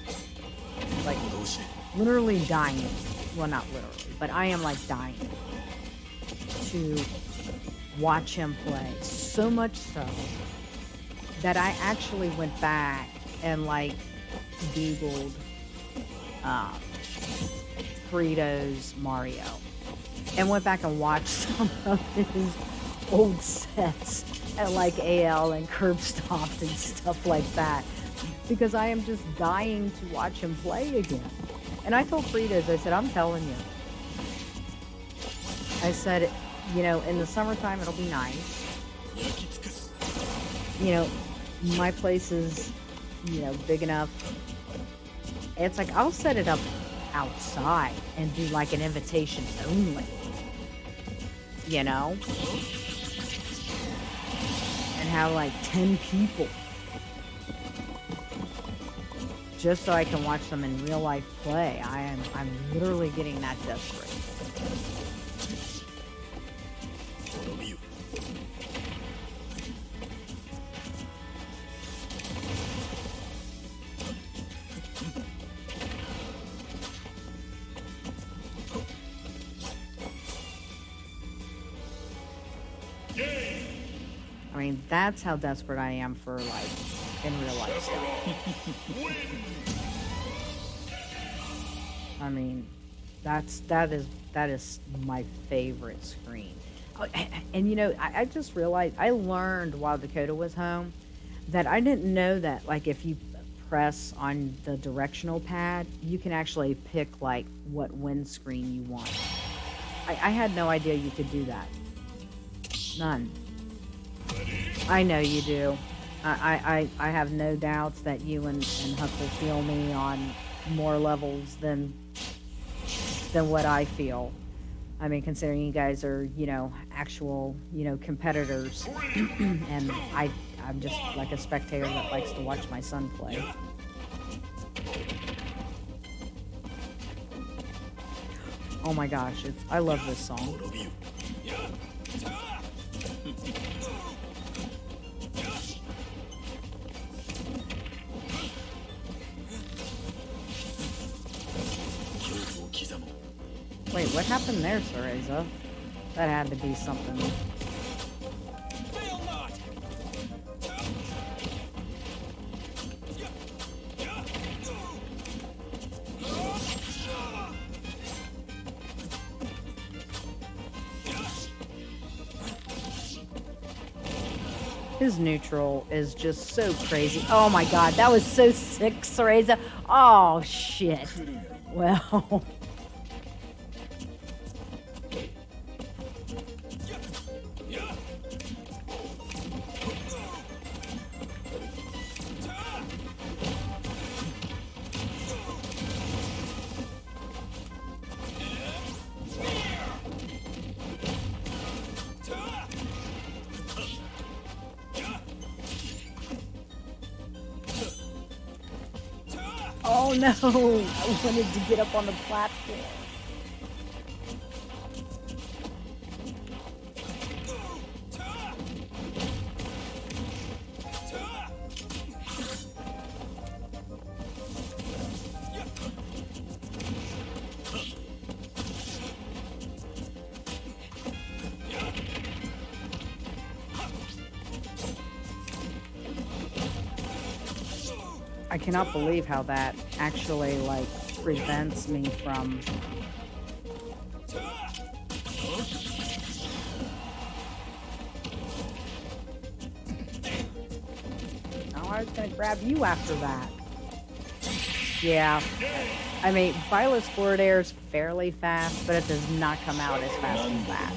like literally dying. Well, not literally, but I am like dying to watch him play. So much so that I actually went back and like Googled Fritos Mario and went back and watched some of his old sets at like AL and Curb Stomped and stuff like that, because I am just dying to watch him play again. And I told Fritos, I said, I'm telling you, I said, you know, in the summertime it'll be nice. You know, my place is, you know, big enough. It's like I'll set it up outside and do like an invitation only, you know, and have like 10 people just so I can watch them in real life play. I'm literally getting that desperate. I mean, that's how desperate I am for, like, in real life stuff. I mean, that is my favorite screen. Oh, and you know, I just realized, I learned while Dakota was home that I didn't know that, like, if you press on the directional pad, you can actually pick, like, what windscreen you want. I had no idea you could do that. None. I know you do. I have no doubts that you and Huck will feel me on more levels than what I feel. I mean, considering you guys are, you know, actual, you know, competitors, and I I'm just like a spectator that likes to watch my son play. Oh my gosh, I love this song. Wait, what happened there, Cereza? That had to be something. His neutral is just so crazy. Oh my god, that was so sick, Cereza. Oh shit. Well. Oh no! I wanted to get up on the platform. I cannot believe how that actually, like, prevents me from... Oh, I was gonna grab you after that. Yeah. I mean, Violet's forward air is fairly fast, but it does not come out as fast as that.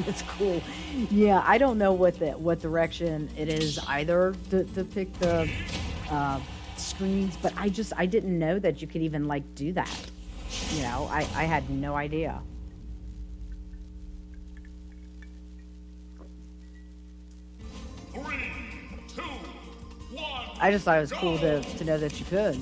It's cool. Yeah, I don't know what direction it is either to pick the screens, but I didn't know that you could even like do that. You know, I had no idea. Three, two, one. I just thought it was cool to know that you could.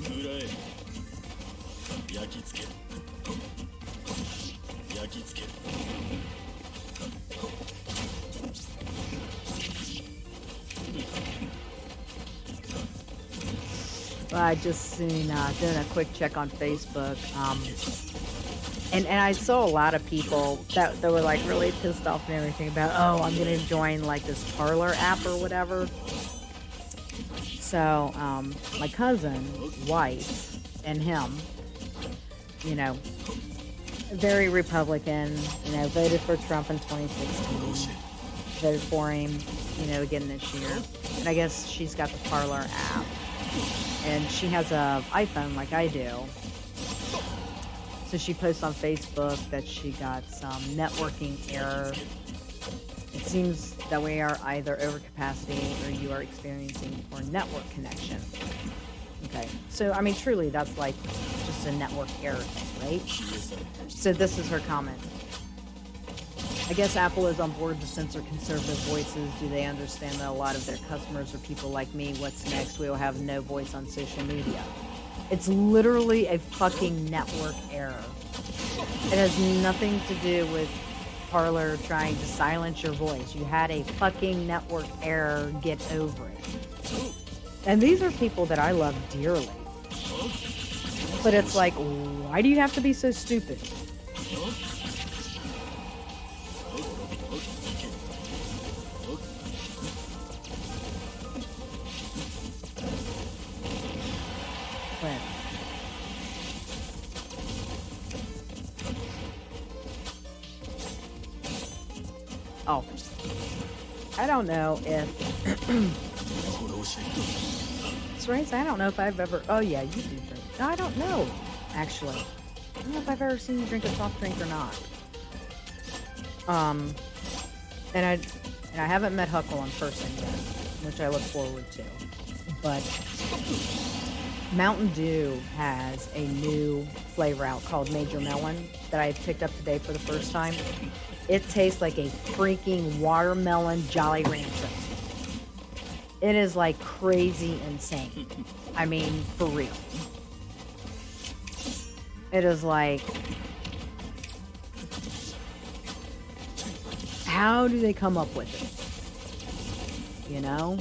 I just seen doing a quick check on Facebook, and I saw a lot of people that were like really pissed off and everything about, oh, I'm gonna join like this Parlor app or whatever. So my cousin, wife, and him, you know, very Republican, you know, voted for Trump in 2016, voted for him, you know, again this year, and I guess she's got the Parlor app. And she has a iPhone like I do. So she posts on Facebook that she got some networking error. It seems that we are either overcapacity or you are experiencing poor network connection. Okay, so I mean truly that's like just a network error thing, right? So this is her comment. I guess Apple is on board to censor conservative voices. Do they understand that a lot of their customers are people like me? What's next? We will have no voice on social media. It's literally a fucking network error. It has nothing to do with Parler trying to silence your voice. You had a fucking network error. Get over it. And these are people that I love dearly. But it's like, why do you have to be so stupid? Oh, I don't know if Cereza, I don't know if I've ever. Oh yeah, you do drink. No, I don't know. Actually, I don't know if I've ever seen you drink a soft drink or not. And I haven't met Huckle in person yet, which I look forward to. But Mountain Dew has a new flavor out called Major Melon that I picked up today for the first time. It tastes like a freaking watermelon Jolly Rancher. It is like crazy insane. I mean, for real. It is like, how do they come up with it? You know?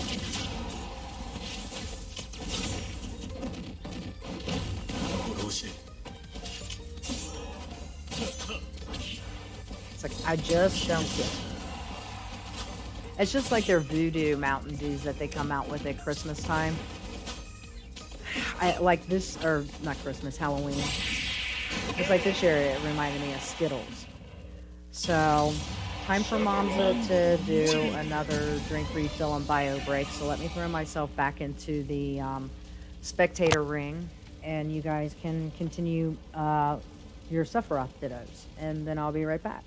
It's like, I just don't get it. It's just like their voodoo Mountain Dews that they come out with at Christmas time. I like this, or not Christmas, Halloween. It's like this year it reminded me of Skittles. So, time for Momza to do another drink refill and bio break. So let me throw myself back into the spectator ring, and you guys can continue your Sephiroth dittos, and then I'll be right back.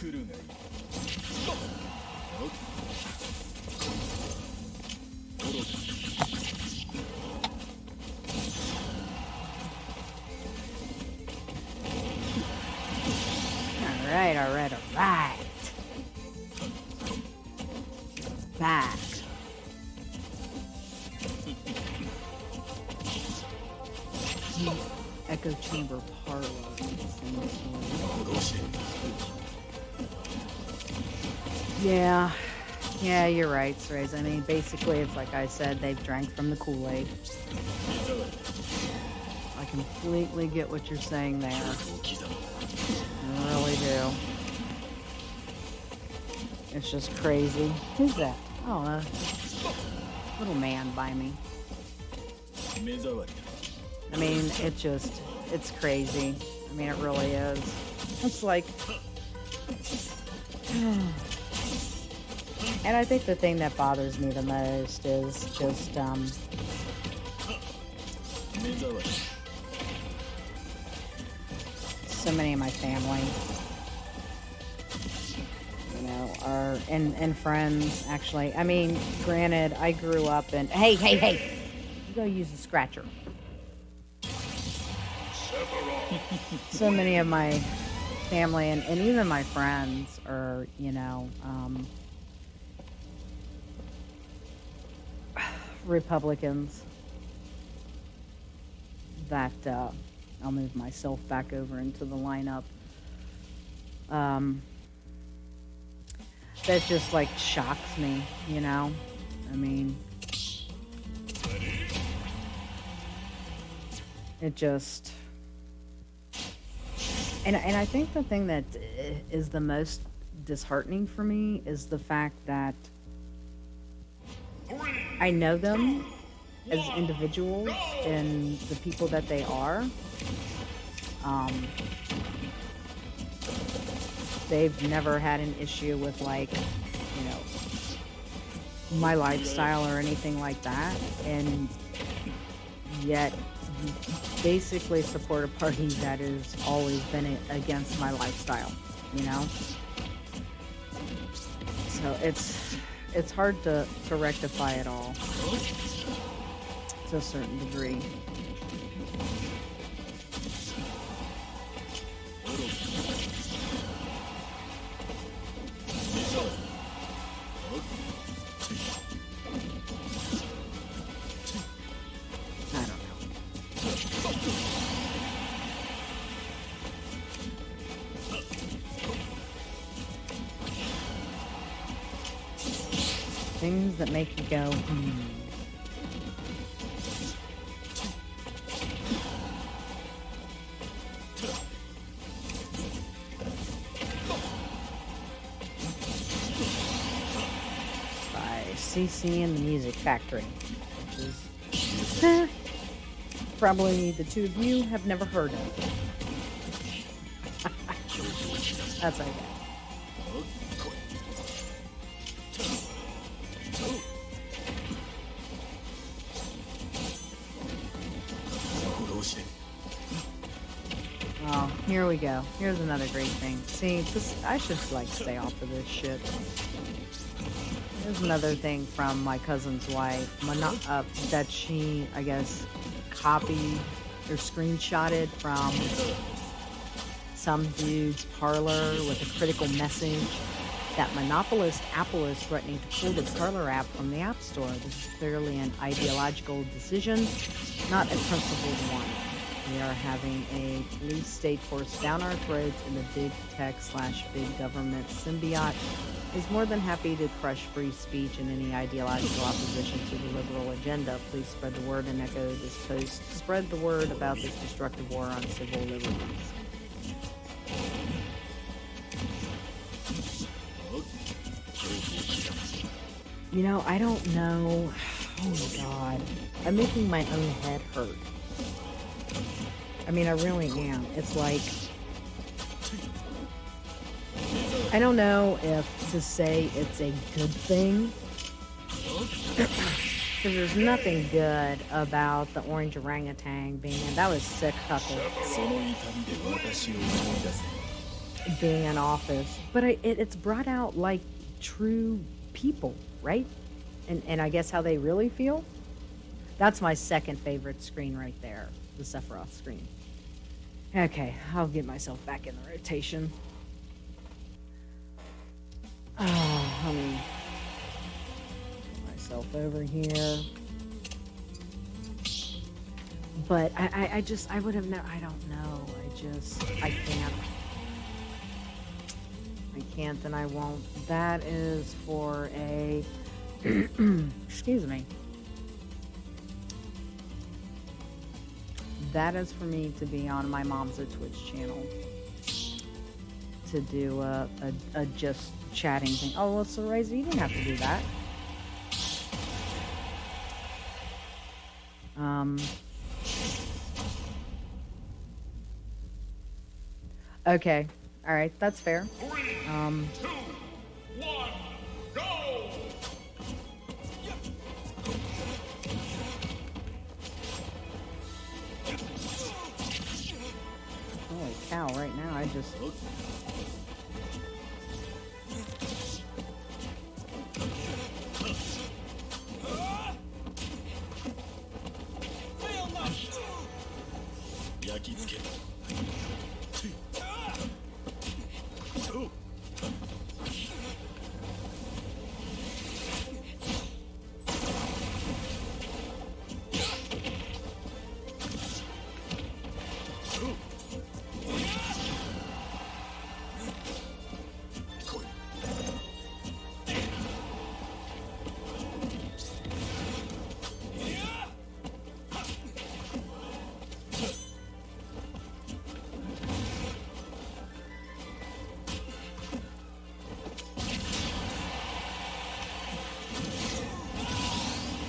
Alright, alright, alright. Back. Echo chamber parlor. Yeah. Yeah, you're right, Srays. I mean, basically, it's like I said, they've drank from the Kool-Aid. I completely get what you're saying there. I really do. It's just crazy. Who's that? Oh, little man by me. I mean, it's crazy. I mean, it really is. It's like... And I think the thing that bothers me the most is just, so many of my family, you know, are, and friends, actually. I mean, granted, I grew up in, hey, you go use the scratcher. So many of my family and even my friends are, you know, Republicans that I'll move myself back over into the lineup. That just like shocks me, you know. I mean, it just, and I think the thing that is the most disheartening for me is the fact that I know them as individuals and the people that they are. They've never had an issue with, like, you know, my lifestyle or anything like that, and yet basically support a party that has always been against my lifestyle, you know? So it's hard to rectify it all to a certain degree. I don't know. Things that make you go, By CC and the Music Factory, which is probably the two of you have never heard of. That's okay. Oh, here we go. Here's another great thing. See, I should, like, stay off of this shit. Here's another thing from my cousin's wife, that she, I guess, copied or screenshotted from some dude's parlor with a critical message that monopolist Apple is threatening to pull the parlor app from the App Store. This is clearly an ideological decision, not a principled one. We are having a police state force down our throats, and the big tech/big government symbiote is more than happy to crush free speech and any ideological opposition to the liberal agenda. Please spread the word and echo this post. Spread the word about this destructive war on civil liberties. You know, I don't know. Oh my god. I'm making my own head hurt. I mean, I really am. It's like, I don't know if to say it's a good thing, because there's nothing good about the orange orangutan being, that was sick, couple. being in office, but it's brought out like true people, right? And I guess how they really feel. That's my second favorite screen right there, the Sephiroth screen. Okay, I'll get myself back in the rotation. Oh, let me get myself over here. But I would have never, I don't know. I can't and I won't. That is for a, excuse me. That is for me to be on my mom's Twitch channel. To do a just chatting thing. Oh, well, so Razor, you didn't have to do that. Okay. All right. That's fair. 3, 2, 1, go! Holy cow, right now I just...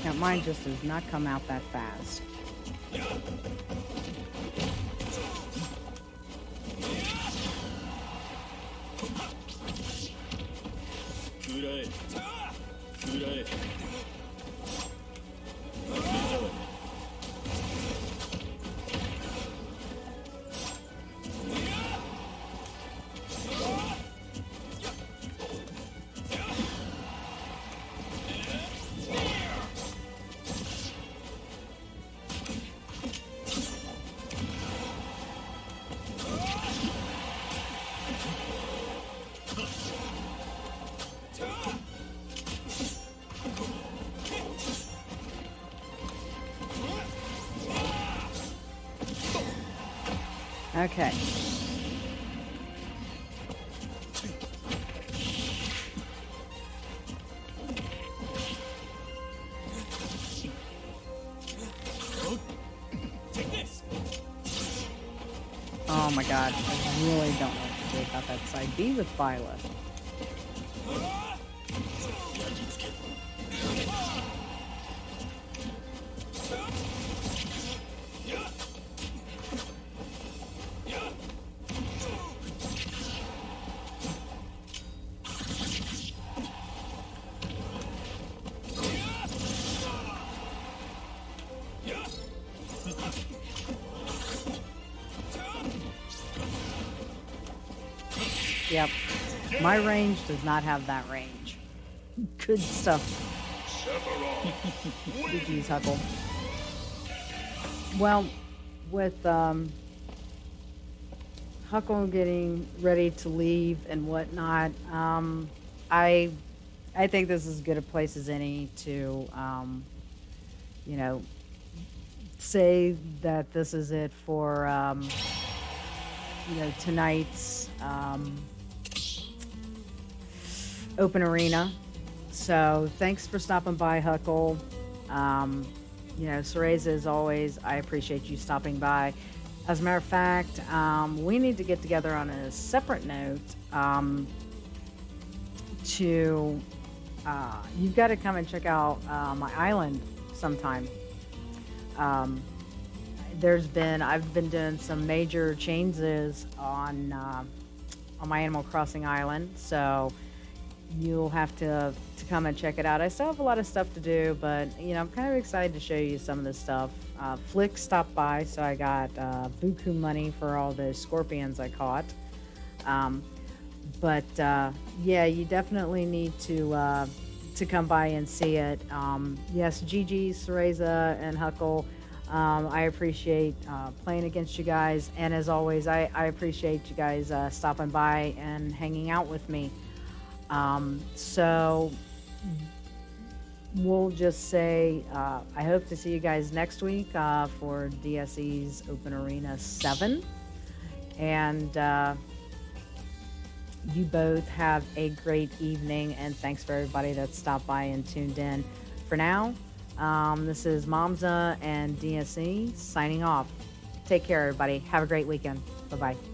Now, mine just does not come out that fast. Okay. Oh my god, I really don't know what to do about that side B with Violet. Yep. My range does not have that range. Good stuff. GG's, Huckle. Well, with Huckle getting ready to leave and whatnot, I think this is as good a place as any to, you know, say that this is it for, you know, tonight's open arena. So thanks for stopping by, Huckle. You know, Cereza, as always, I appreciate you stopping by. As a matter of fact, we need to get together on a separate note to you've got to come and check out my island sometime. I've been doing some major changes on my Animal Crossing island, so you'll have to come and check it out. I still have a lot of stuff to do, but you know, I'm kind of excited to show you some of this stuff. Flick stopped by, so I got buku money for all the scorpions I caught. But yeah, you definitely need to come by and see it. Yes, Gigi, Cereza, and Huckle, I appreciate playing against you guys, and as always, I appreciate you guys stopping by and hanging out with me. So we'll just say I hope to see you guys next week for DSE's Open Arena 7. And you both have a great evening, and thanks for everybody that stopped by and tuned in. For now, this is Momza and DSE signing off. Take care, everybody. Have a great weekend. Bye-bye.